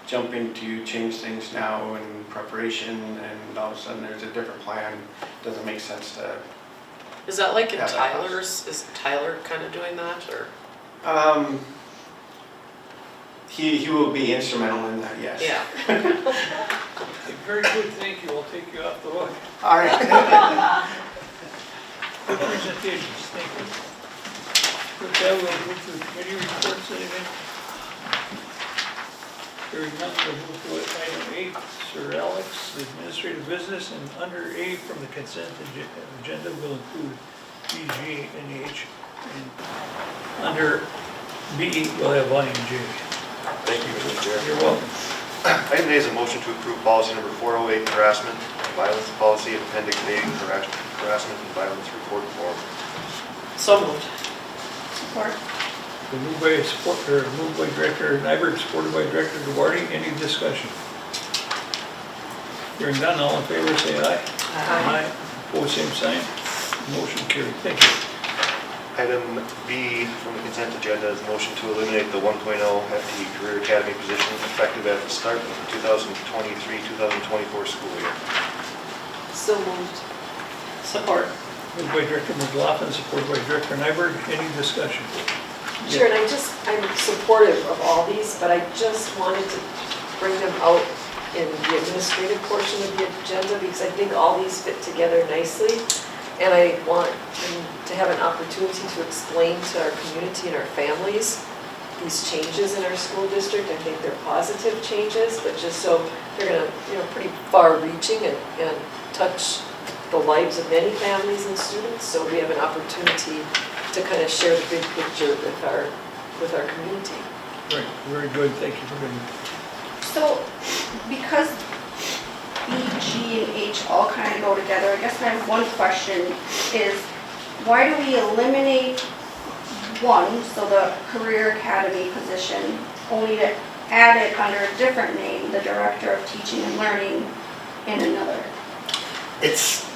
L: jumping to change things now in preparation and all of a sudden there's a different plan, doesn't make sense to.
D: Is that like in
L: Yeah, that
D: Tyler's, is Tyler kind of doing that, or?
L: He will be instrumental in that, yes.
D: Yeah.
A: Very good, thank you, I'll take you off the hook.
L: All right.
A: Presentations, thank you. With that, we'll move to the committee reports, anything? Hearing none, we'll move to item 8, Sir Alex, the administrative business, and under A from the consent agenda will include B, G, and H. And under B, we'll have I and J.
M: Thank you, Mr. Chair.
A: You're welcome.
M: Item A is a motion to approve policy number 408, harassment and violence policy, and appendix A, harassment and violence report form.
D: So moved.
G: Support.
A: Moved by Director Nyberg, supported by Director Duarte. Any discussion? Hearing none, all in favor say aye. Aye. Opposed, same sign. Motion carried. Thank you.
M: Item B from the consent agenda is motion to eliminate the 1.0 FTE Career Academy position effective at the start of the 2023-2024 school year.
C: So moved.
D: Support.
A: Moved by Director McLaughlin, supported by Director Nyberg. Any discussion?
C: Sure, and I'm supportive of all these, but I just wanted to bring them out in the administrative portion of the agenda because I think all these fit together nicely. And I want them to have an opportunity to explain to our community and our families these changes in our school district. I think they're positive changes, but just so they're gonna, pretty far reaching and touch the lives of many families and students. So we have an opportunity to kind of share the big picture with our community.
A: Right, very good. Thank you for bringing.
G: So, because B, G, and H all kind of go together, I guess my one question is, why do we eliminate one, so the Career Academy position, only to add it under a different name, the Director of Teaching and Learning, in another?
E: It's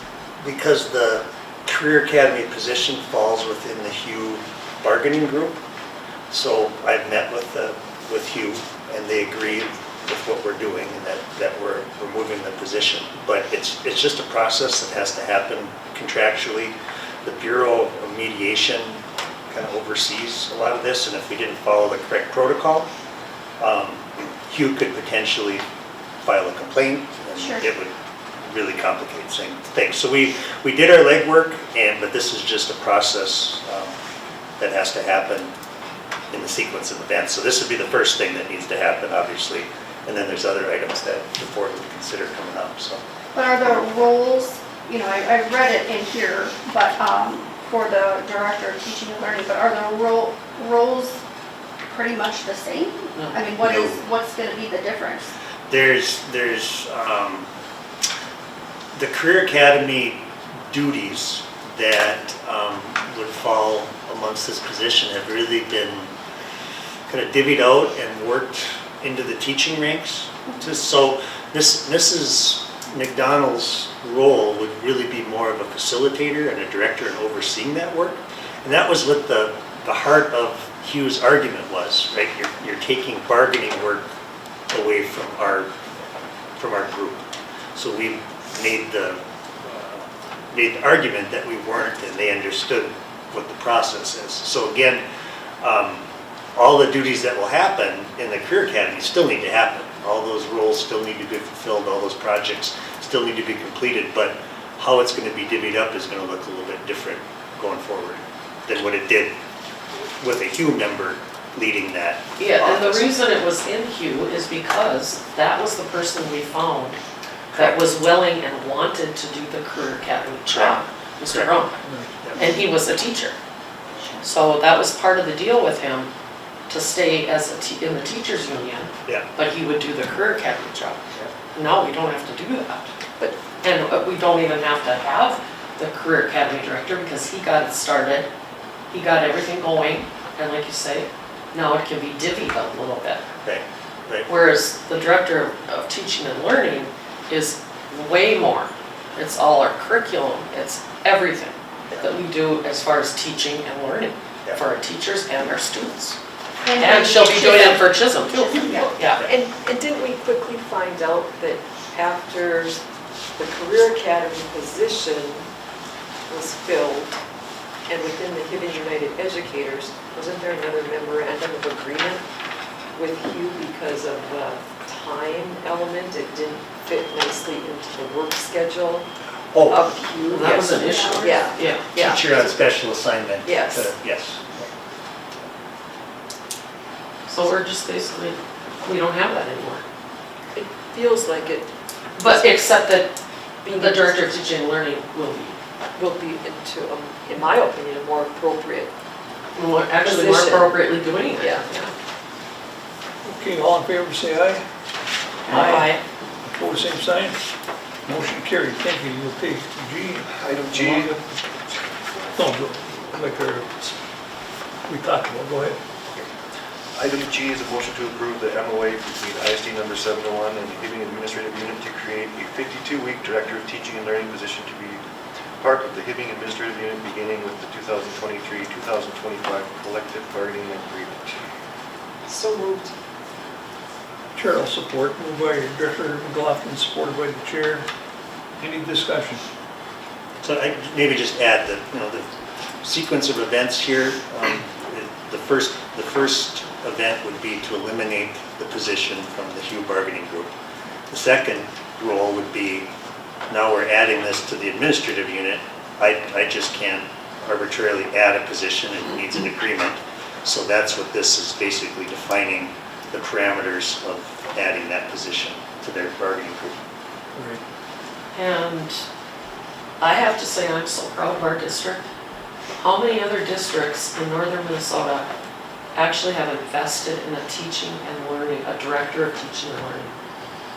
E: because the Career Academy position falls within the Hugh bargaining group. So I've met with Hugh and they agreed with what we're doing and that we're removing the position. But it's just a process that has to happen contractually. The Bureau of Mediation kind of oversees a lot of this, and if we didn't follow the correct protocol, Hugh could potentially file a complaint, and
G: Sure.
E: it would really complicate things. So we did our legwork, but this is just a process that has to happen in the sequence of events. So this would be the first thing that needs to happen, obviously, and then there's other items that the board would consider coming up. So.
G: But are the roles, I read it in here, but for the Director of Teaching and Learning, but are the roles pretty much the same?
D: No.
G: I mean,
E: No.
G: what's going to be the difference?
E: There's the Career Academy duties that would fall amongst this position have really been kind of divvied out and worked into the teaching ranks. So Mrs. McDonald's role would really be more of a facilitator and a director and overseeing that work. And that was what the heart of Hugh's argument was, right? You're taking bargaining work away from our group. So we made the argument that we weren't, and they understood what the process is. So again, all the duties that will happen in the Career Academy still need to happen. All those roles still need to be fulfilled, all those projects still need to be completed, but how it's going to be divvied up is going to look a little bit different going forward than what it did with a Hugh member leading that
D: Yeah, and the
E: office.
D: reason it was in Hugh is because that was the person we found that was willing and wanted to do the Career Academy job, Mr. Brown. And he was a teacher. So that was part of the deal with him, to stay as in the teachers union.
E: Yeah.
D: But he would do the Career Academy job. Now we don't have to do that. And we don't even have to have the Career Academy director because he got it started. He got everything going, and like you say, now it can be divvied up a little bit.
E: Right.
D: Whereas the Director of Teaching and Learning is way more. It's all our curriculum, it's everything that we do as far as teaching and learning for our teachers and our students. And she'll be doing it for Chisholm too. Yeah.
C: And didn't we quickly find out that after the Career Academy position was filled, and within the Hibbing United Educators, wasn't there another memorandum of agreement with Hugh because of the time element? It didn't fit nicely into the work schedule of Hugh.
D: That was an issue.
C: Yeah.
E: Teacher on special assignment.
C: Yes.
E: Yes.
D: So we're just basically, we don't have that anymore.
C: It feels like it
D: But except that the Director of Teaching and Learning will be
C: into, in my opinion, a more appropriate.
D: actually more
C: Position.
D: appropriately doing it.
C: Yeah.
A: Okay, all in favor, say aye.
D: Aye.
A: Opposed, same sign. Motion carried. Thank you. You'll take G.
M: Item G.
A: No, like we talked about, go ahead.
M: Item G is a motion to approve the MOA between ISD number 701 and the Hibbing Administrative Unit to create a 52-week Director of Teaching and Learning position to be part of the Hibbing Administrative Unit beginning with the 2023-2025 collective bargaining agreement.
D: So moved.
A: Chair will support. Moved by Director McLaughlin, supported by the chair. Any discussion?
E: So I maybe just add that, the sequence of events here, the first event would be to eliminate the position from the Hugh bargaining group. The second role would be, now we're adding this to the administrative unit. I just can't arbitrarily add a position, it needs an agreement. So that's what this is basically defining, the parameters of adding that position to their bargaining group.
A: Right.
D: And I have to say, I'm so proud of our district. How many other districts in northern Minnesota actually have invested in a teaching and learning, a director of teaching and learning?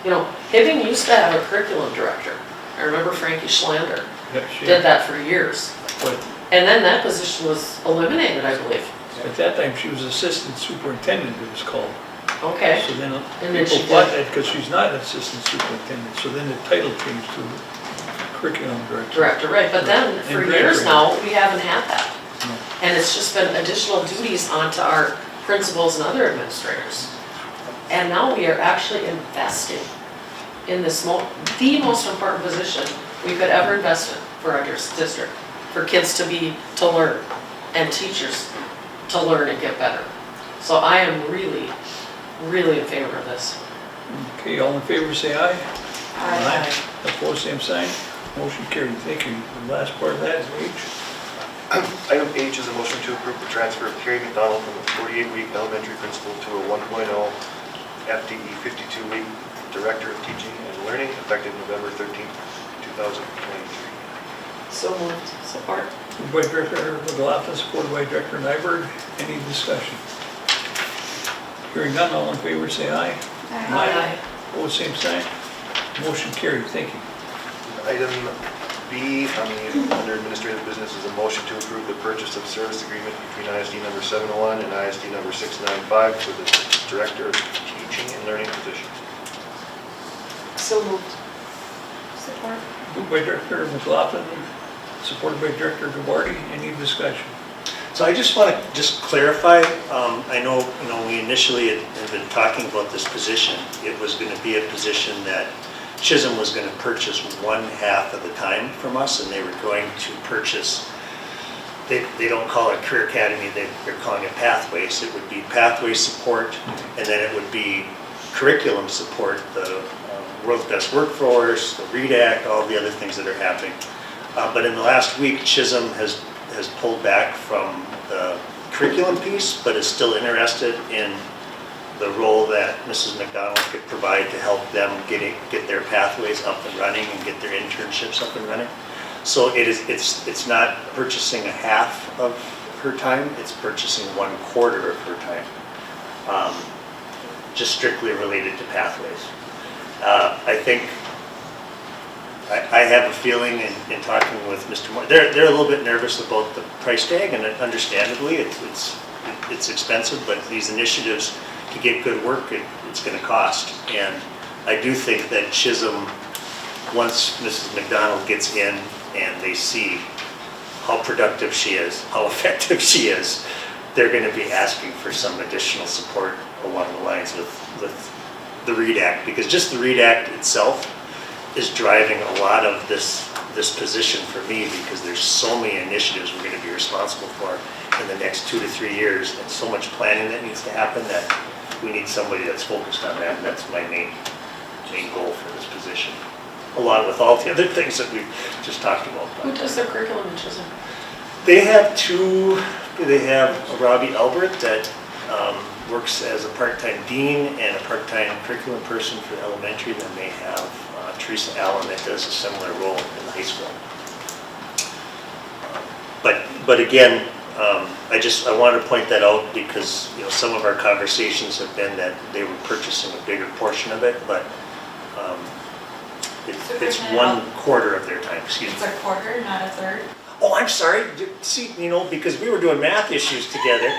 D: You know, Hibbing used to have a curriculum director. I remember Frankie Schlander
A: Yeah, she-
D: did that for years.
A: But
D: And then that position was eliminated, I believe.
A: at that time, she was assistant superintendent, it was called.
D: Okay.
A: So then
D: And then she
A: people thought
D: did
A: that because she's not an assistant superintendent, so then the title changed to curriculum director.
D: director, right, but then
A: And
D: for
A: grant
D: years
A: writer.
D: now, we haven't had that.
A: No.
D: And it's just been additional duties onto our principals and other administrators. And now we are actually investing in this the most important position we could ever invest in for our district, for kids to learn and teachers to learn and get better. So I am really, really in favor of this.
A: Okay, all in favor, say aye.
D: Aye.
A: Opposed, same sign. Motion carried. Thank you. The last part of that is H.
M: Item H is a motion to approve the transfer of Carrie McDonald from a 48-week elementary principal to a 1.0 FTE 52-week Director of Teaching and Learning effective November 13th, 2023.
D: So moved. Support.
A: Moved by Director McLaughlin, supported by Director Nyberg. Any discussion? Hearing none, all in favor, say aye.
D: Aye.
A: Opposed, same sign. Motion carried. Thank you.
M: Item B under administrative business is a motion to approve the purchase of service agreement between ISD number 701 and ISD number 695 for the Director of Teaching and Learning position.
D: So moved.
G: Support.
A: Moved by Director McLaughlin, supported by Director Gabarty. Any discussion?
E: So I just want to clarify, I know, we initially had been talking about this position. It was going to be a position that Chisholm was going to purchase one half of the time from us, and they were going to purchase, they don't call it Career Academy, they're calling it Pathways. It would be Pathway support, and then it would be curriculum support, the World's Best Workforce, the READ Act, all the other things that are happening. But in the last week, Chisholm has pulled back from the curriculum piece, but is still interested in the role that Mrs. McDonald could provide to help them get their pathways up and running and get their internships up and running. So it's not purchasing a half of her time, it's purchasing 1/4 of her time, just strictly related to pathways. I think I have a feeling in talking with Mr. Moore, they're a little bit nervous about the price tag, and understandably, it's expensive, but these initiatives to get good work, it's going to cost. And I do think that Chisholm, once Mrs. McDonald gets in and they see how productive she is, how effective she is, they're going to be asking for some additional support along the lines with the READ Act, because just the READ Act itself is driving a lot of this position for me, because there's so many initiatives we're going to be responsible for in the next 2 to 3 years, and so much planning that needs to happen that we need somebody that's focused on that, and that's my main goal for this position, along with all the other things that we've just talked about.
D: Who does their curriculum in Chisholm?
E: They have Robbie Albert that works as a part-time dean and a part-time curriculum person for elementary. Then they have Teresa Allen that does a similar role in the high school. But again, I wanted to point that out because some of our conversations have been that they were purchasing a bigger portion of it, but it's 1/4 of their time. Excuse me.
I: It's a quarter, not a third.
E: Oh, I'm sorry. See, because we were doing math issues together.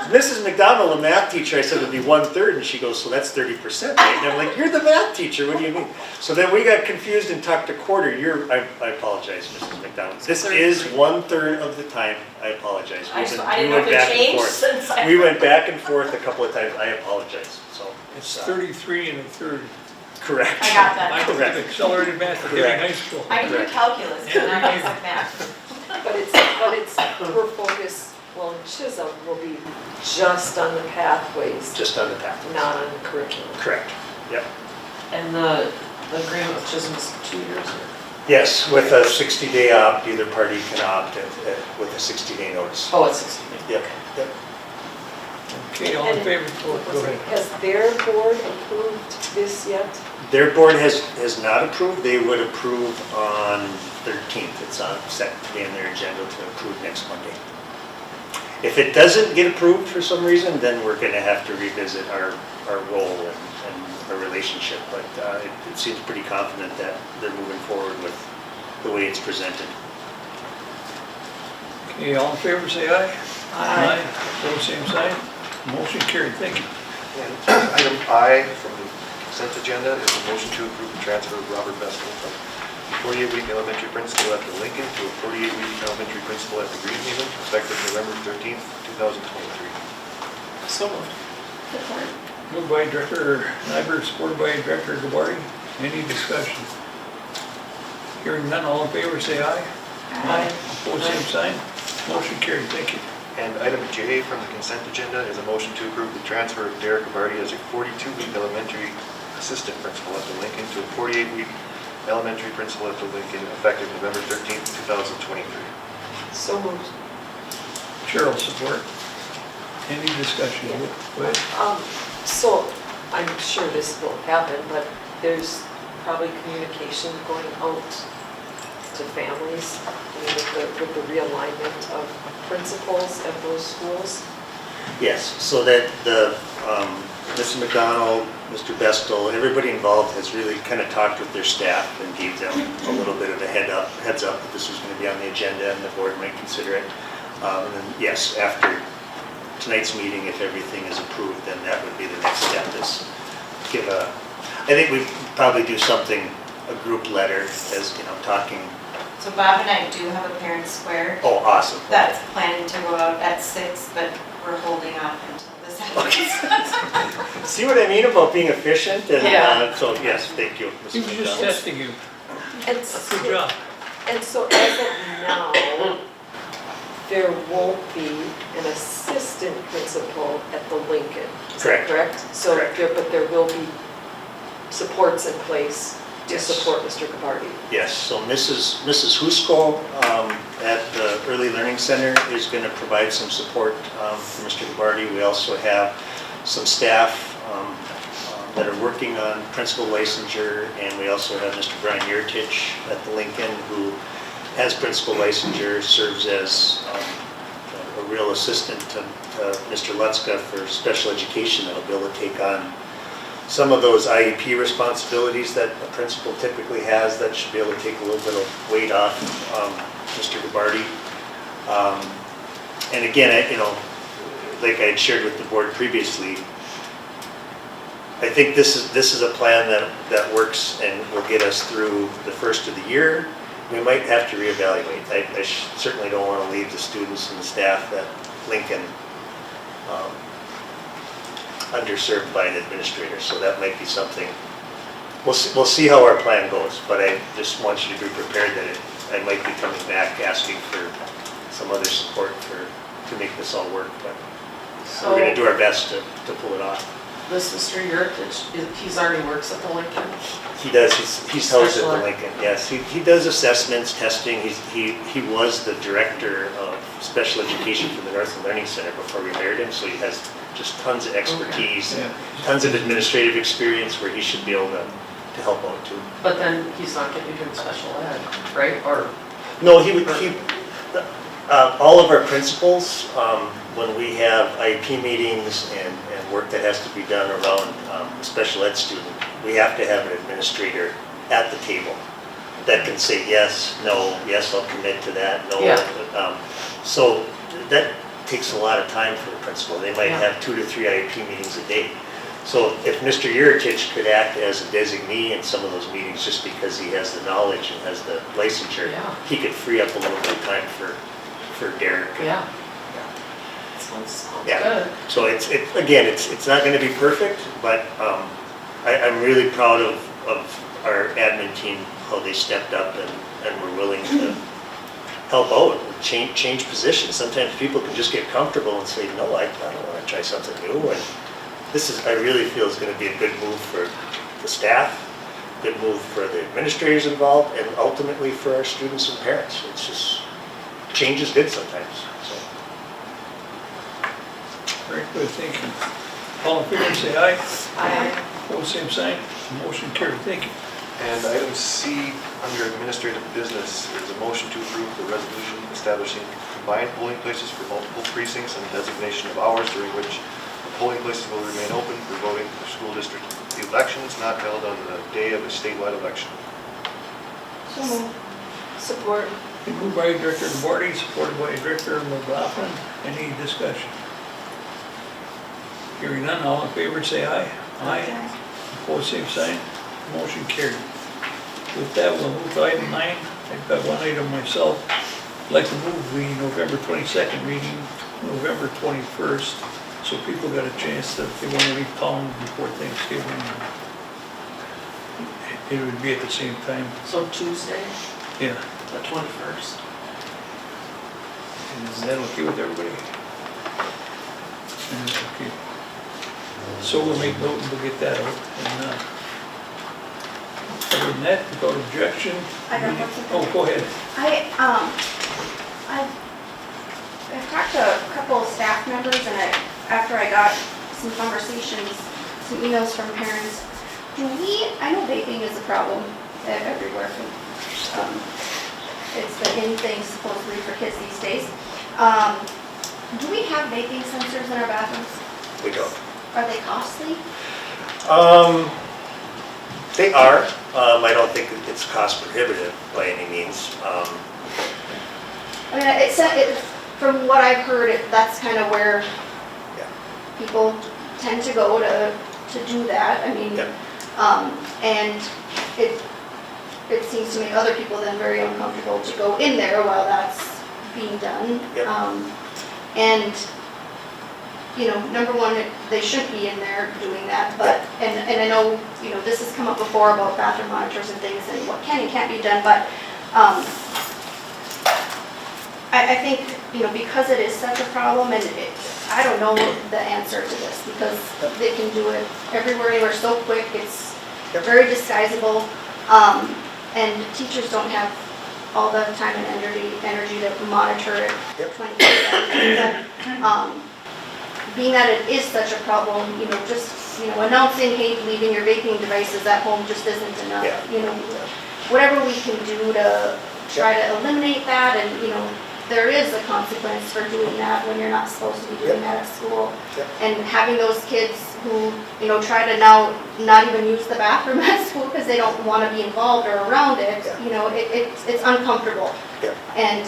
E: Mrs. McDonald, a math teacher, I said it'd be 1/3, and she goes, so that's 30%, right? And I'm like, you're the math teacher, what do you mean? So then we got confused and talked a quarter. I apologize, Mrs. McDonald. This is 1/3 of the time, I apologize.
H: I
E: We
H: didn't know
E: went
H: if it
E: back and
H: changed
E: forth.
H: since I.
E: We went back and forth a couple of times, I apologize, so.
A: It's 33 and a third.
E: Correct.
F: I got that.
A: I took
E: Correct.
A: accelerated math at Hibbing High School.
F: I can do
E: Correct.
F: calculus, but not basic math.
C: But it's, her focus, well, in Chisholm will be just on the pathways,
E: Just on the path.
C: not on the curriculum.
E: Correct, yep.
D: And the agreement with Chisholm is 2 years or?
E: Yes, with a 60-day opt, either party can opt with a 60-day notice.
D: Oh, it's 60 days.
E: Yep, yep.
A: Okay, all in favor, go ahead.
C: Has their board approved this yet?
E: Their board has not approved, they would approve on 13th. It's on set to be on their agenda to approve next Monday. If it doesn't get approved for some reason, then we're gonna have to revisit our role and our relationship. But it seems pretty confident that they're moving forward with the way it's presented.
A: Okay, all in favor, say aye.
C: Aye.
A: Opposed, same sign. Motion carried, thank you.
M: And item I from the consent agenda is a motion to approve the transfer of Robert Bestel from 48-week elementary principal at the Lincoln to a 48-week elementary principal at the Greenhaven, effective November 13th, 2023.
D: So moved.
A: Moved by Director Nyberg, supported by Director Gabarty. Any discussion? Hearing none, all in favor, say aye.
D: Aye.
A: Opposed, same sign. Motion carried, thank you.
M: And item J from the consent agenda is a motion to approve the transfer of Derek Gabarty as a 42-week elementary assistant principal at the Lincoln to a 48-week elementary principal at the Lincoln, effective November 13th, 2023.
C: So moved.
A: Cheryl, support. Any discussion? Go ahead.
C: So, I'm sure this will happen, but there's probably communication going out to families, I mean, with the realignment of principals at those schools.
E: Yes, so that the, Mr. McDonald, Mr. Bestel, everybody involved has really kind of talked with their staff and gave them a little bit of a heads up that this was going to be on the agenda and the board might consider it. And then, yes, after tonight's meeting, if everything is approved, then that would be the next step is give I think we probably do something, a group letter as, talking.
F: So Bob and I do have a parent square
E: Oh, awesome.
F: that's planning to go out at 6, but we're holding off until this happens.
E: See what I mean about being efficient? And
D: Yeah.
E: so, yes, thank you,
A: He
E: Mrs.
A: was just
E: McDonald.
A: testing you.
C: And
A: Good job.
C: And so as of now, there won't be an assistant principal at the Lincoln. Is that
E: Correct.
C: correct? So
E: Correct.
C: but there will be supports in place to
E: Yes.
C: support Mr. Gabarty.
E: Yes, so Mrs. Husko at the Early Learning Center is going to provide some support for Mr. Gabarty. We also have some staff that are working on principal licensure, and we also have Mr. Brian Yurtich at the Lincoln, who has principal licensure, serves as a real assistant to Mr. Lutzka for special education that'll be able to take on some of those IEP responsibilities that a principal typically has. That should be able to take a little bit of weight off Mr. Gabarty. And again, like I had shared with the board previously, I think this is a plan that works and will get us through the first of the year. We might have to reevaluate. I certainly don't want to leave the students and the staff at Lincoln underserved by an administrator, so that might be something. We'll see how our plan goes, but I just want you to be prepared that I might be coming back asking for some other support to make this all work, but
D: So
E: we're going to do our best to pull it off.
D: this Mr. Yurtich, he's already works at the Lincoln?
E: He does, he's housed at
D: Special
E: the
D: ed.
E: Lincoln, yes. He does assessments, testing. He was the director of special education for the Northland Learning Center before we hired him, so he has just tons of expertise,
A: Yeah.
E: tons of administrative experience where he should be able to help out too.
D: But then he's not gonna be doing special ed, right? Or,
E: No, all of our principals, when we have IEP meetings and work that has to be done around a special ed student, we have to have an administrator at the table that can say yes, no, yes, I'll commit to that, no.
D: Yeah.
E: So that takes a lot of time for the principal. They might
D: Yeah.
E: have 2 to 3 IEP meetings a day. So if Mr. Yuritich could act as a designee in some of those meetings, just because he has the knowledge and has the licensure,
D: Yeah.
E: he could free up a little bit of time for Derek.
D: Yeah. Sounds
E: Yeah.
D: good.
E: So again, it's not gonna be perfect, but I'm really proud of our admin team, how they stepped up and were willing to help out, and change positions. Sometimes people can just get comfortable and say, no, I don't wanna try something new. And this is, I really feel is gonna be a good move for the staff, good move for the administrators involved, and ultimately for our students and parents. It's just, change is good sometimes, so.
A: Very good, thank you. All in favor, say aye.
D: Aye.
A: Opposed, same sign. Motion carried, thank you.
M: And item C, under administrative business, is a motion to approve the resolution establishing combined polling places for multiple precincts and designation of hours during which the polling places will remain open for voting for school district elections not held on the day of a statewide election.
G: So moved.
C: Support.
A: Been moved by Director Duarte, supported by Director McLaughlin. Any discussion? Hearing none, all in favor, say aye. Aye. Opposed, same sign. Motion carried. With that, we'll move to item 9. I've got one item myself. I'd like to move the November 22nd meeting, November 21st, so people got a chance that if they want to leave town before Thanksgiving. It would be at the same time.
D: So Tuesday,
A: Yeah.
D: the 21st.
A: Is that okay with everybody? Okay. So we'll make note and we'll get that out. And other than that, without objection.
G: I got one thing.
A: Oh, go ahead.
G: I've talked to a couple of staff members, and after I got some conversations, some emails from parents, I know vaping is a problem everywhere. It's the in thing supposedly for kids these days. Do we have vaping sensors in our bathrooms?
E: We don't.
G: Are they costly?
E: They are. I don't think it's cost prohibitive by any means.
G: I mean, from what I've heard, that's kind of where
E: Yeah.
G: people tend to go to do that. I mean,
E: Yeah.
G: and it seems to make other people then very uncomfortable to go in there while that's being done.
E: Yep.
G: And, you know, number one, they shouldn't be in there doing that, but, and I know, you know, this has come up before about bathroom monitors and things and what can and can't be done, but, I think, you know, because it is such a problem, and I don't know the answer to this, because they can do it everywhere, anywhere so quick, it's very disguisable, and teachers don't have all the time and energy to monitor it 24/7. Being that it is such a problem, you know, just, you know, announcing, hey, leaving your vaping devices at home just isn't enough.
E: Yeah.
G: You know, whatever we can do to try to eliminate that, and, you know, there is a consequence for doing that when you're not supposed to be doing that at school.
E: Yep.
G: And having those kids who, you know, try to now not even use the bathroom at school because they don't want to be involved or around it,
E: Yeah.
G: you know, it's uncomfortable.
E: Yep.
G: And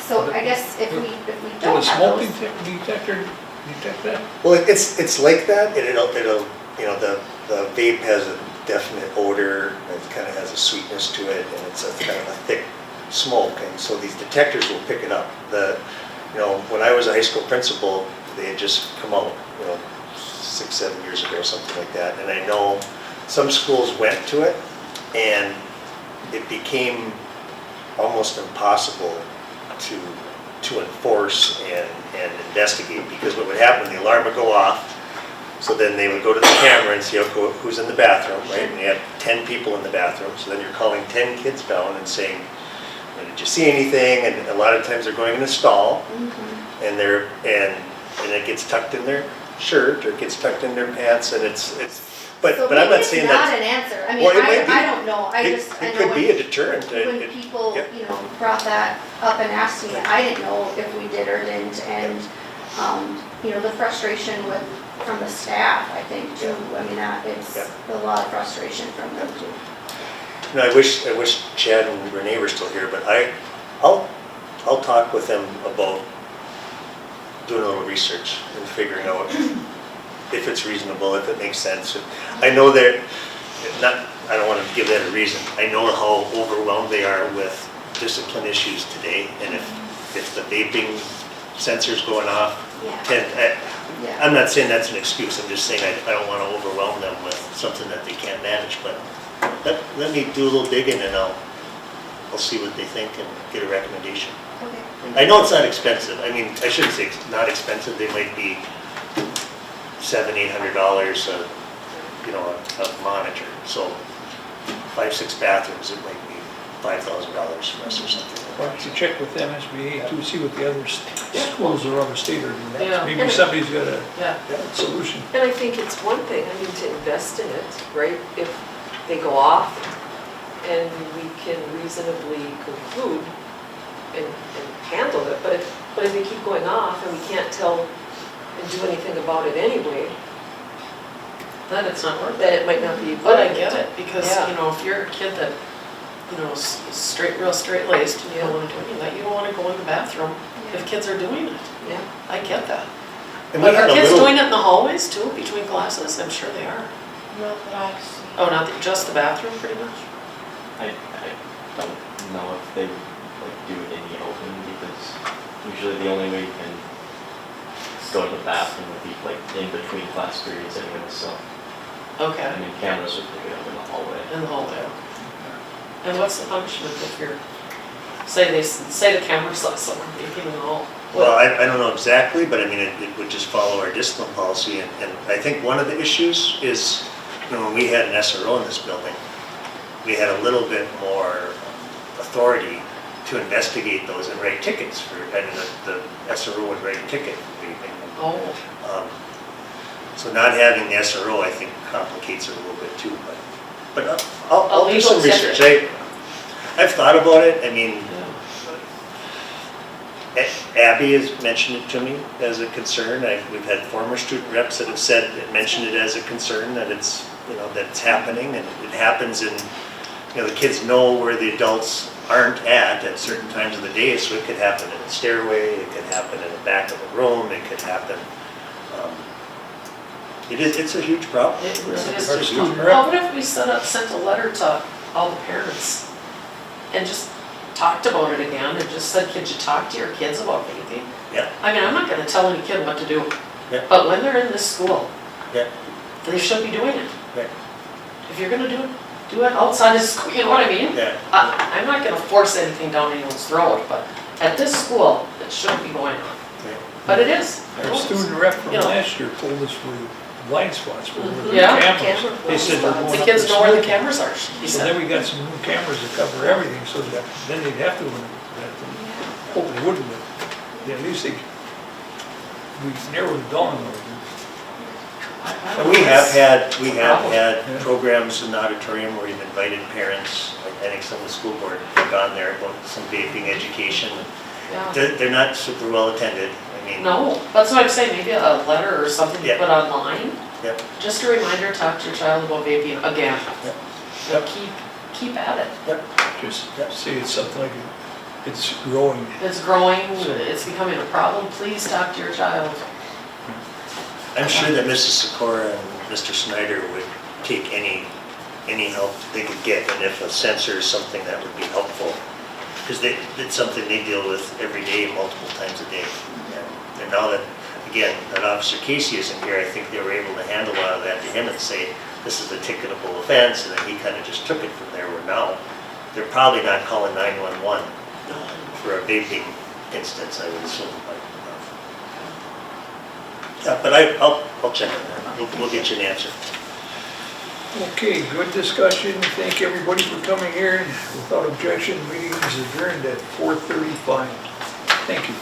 G: so I guess if we
A: Will
G: don't
A: a
G: have
A: smoke
G: those.
A: detector detect that?
E: Well, it's like that, and it'll, you know, the vape has a definite odor, and it kind of has a sweetness to it, and it's a kind of a thick smoke, and so these detectors will pick it up. You know, when I was a high school principal, they had just come out, you know, 6-7 years ago, something like that, and I know some schools went to it, and it became almost impossible to enforce and investigate, because what would happen, the alarm would go off, so then they would go to the camera and see who's in the bathroom, right? And you have 10 people in the bathroom, so then you're calling 10 kids down and saying, did you see anything? And a lot of times they're going in a stall, and it gets tucked in their shirt, or it gets tucked in their pants, and but I'm not saying
G: So maybe it's not
E: that.
G: an answer. I mean,
E: Well, it might be.
G: I don't know. I
E: It
G: know
E: could be
G: when-
E: a deterrent.
G: When people,
E: Yep.
G: you know, brought that up and asked me, I didn't know if we did or didn't, and, you know, the frustration from the staff, I think, too. I mean, it's a lot of frustration from them, too.
E: No, I wish Chad and Renee were still here, but I'll talk with them about doing a little research and figuring out if it's reasonable, if it makes sense. I know that, I don't want to give that a reason. I know how overwhelmed they are with discipline issues today, and if the vaping sensor's going off, I'm not saying that's an excuse, I'm just saying I don't want to overwhelm them with something that they can't manage, but let me do a little digging and I'll see what they think and get a recommendation.
G: Okay.
E: I know it's not expensive. I mean, I shouldn't say it's not expensive. They might be $700-800 a monitor. So 5-6 bathrooms, it might be $5,000 for us or something.
A: Why don't you check with MSBA to see what the other schools around the state are doing?
D: Yeah.
A: Maybe somebody's got a
D: Yeah.
A: solution.
C: And I think it's one thing, I mean, to invest in it, right? If they go off and we can reasonably conclude and handle it, but if they keep going off and we can't tell and do anything about it anyway,
D: Then it's not worth it.
C: then it might not be.
D: But I get it, because,
C: Yeah.
D: you know, if you're a kid that, you know, is real straight laced, and you don't wanna do any of that, you don't wanna go in the bathroom if kids are doing it.
C: Yeah.
D: I get that.
E: And we
D: But
E: had
D: are
E: a
D: kids
E: little,
D: doing it in the hallways too, between classes? I'm sure they are.
B: Not that I've seen.
D: Oh, not just the bathroom, pretty much?
K: I don't know if they like do it in the open, because usually the only way you can go to the bathroom would be like in between class periods anyway, so.
D: Okay,
K: I mean, cameras would pick it up in the hallway.
D: in the hallway. And what's the punishment if you're, say the camera saw someone vaping in the hall?
E: well, I don't know exactly, but I mean, it would just follow our discipline policy. And I think one of the issues is, when we had an SRO in this building, we had a little bit more authority to investigate those and write tickets for, and the SRO would write a ticket for vaping.
D: Oh,
E: So not having the SRO, I think, complicates it a little bit too, but I'll do
D: legal
E: some research.
D: ticket.
E: I've thought about it. I mean,
D: yeah.
E: Abby has mentioned it to me as a concern. We've had former student reps that have mentioned it as a concern, that it's, that it's happening, and it happens in, the kids know where the adults aren't at certain times of the day, so it could happen in a stairway, it could happen in the back of a room, it could happen, it's a huge problem.
D: It
E: It's
D: is.
E: a huge
D: How about if we sent a letter to all the parents and just talked about it again and just said, could you talk to your kids about vaping?
E: Yeah.
D: I mean, I'm not gonna tell any kid what to do,
E: Yeah.
D: but when they're in this school,
E: Yeah.
D: they should be doing it.
E: Right.
D: If you're gonna do it outside of school, you know what I mean?
E: Yeah.
D: I'm not gonna force anything down anyone's throat, but at this school, it shouldn't be going on.
E: Yeah.
D: But it is.
A: Our student rep from
D: You know.
A: last year told us where the blind spots were, where the
D: Yeah.
A: cameras. They said they're going
D: The
A: up
D: kids
A: there
D: know where the
A: smoking.
D: cameras are, he
A: So
D: said.
A: then we got some new cameras to cover everything, so that, then they'd have to, hope they wouldn't, but at least we narrowed it down a little bit.
E: And we have had
A: Yeah.
E: programs in the auditorium where we've invited parents, I think some of the school board have gone there about some vaping education.
D: Yeah.
E: They're not super well attended, I mean.
D: No, that's what I'm saying, maybe a letter or something to
E: Yeah.
D: put online.
E: Yep.
D: Just a reminder, talk to your child about vaping again.
E: Yep.
D: You know, keep at it.
A: Just say it's something like it's growing.
D: It's growing, it's becoming a problem, please talk to your child.
E: I'm sure that Mrs. Sikora and Mr. Snyder would take any help they could get, and if a sensor is something that would be helpful, because it's something they deal with every day, multiple times a day. And now that, again, that Officer Casey isn't here, I think they were able to handle a lot of that to him and say, this is a ticketable offense, and then he kind of just took it from there, where now they're probably not calling 911 for a vaping instance, I would assume. But I'll check on that. We'll get you an answer.
A: Okay, good discussion. Thank everybody for coming here. Without objection, meeting is adjourned at 4:35. Thank you.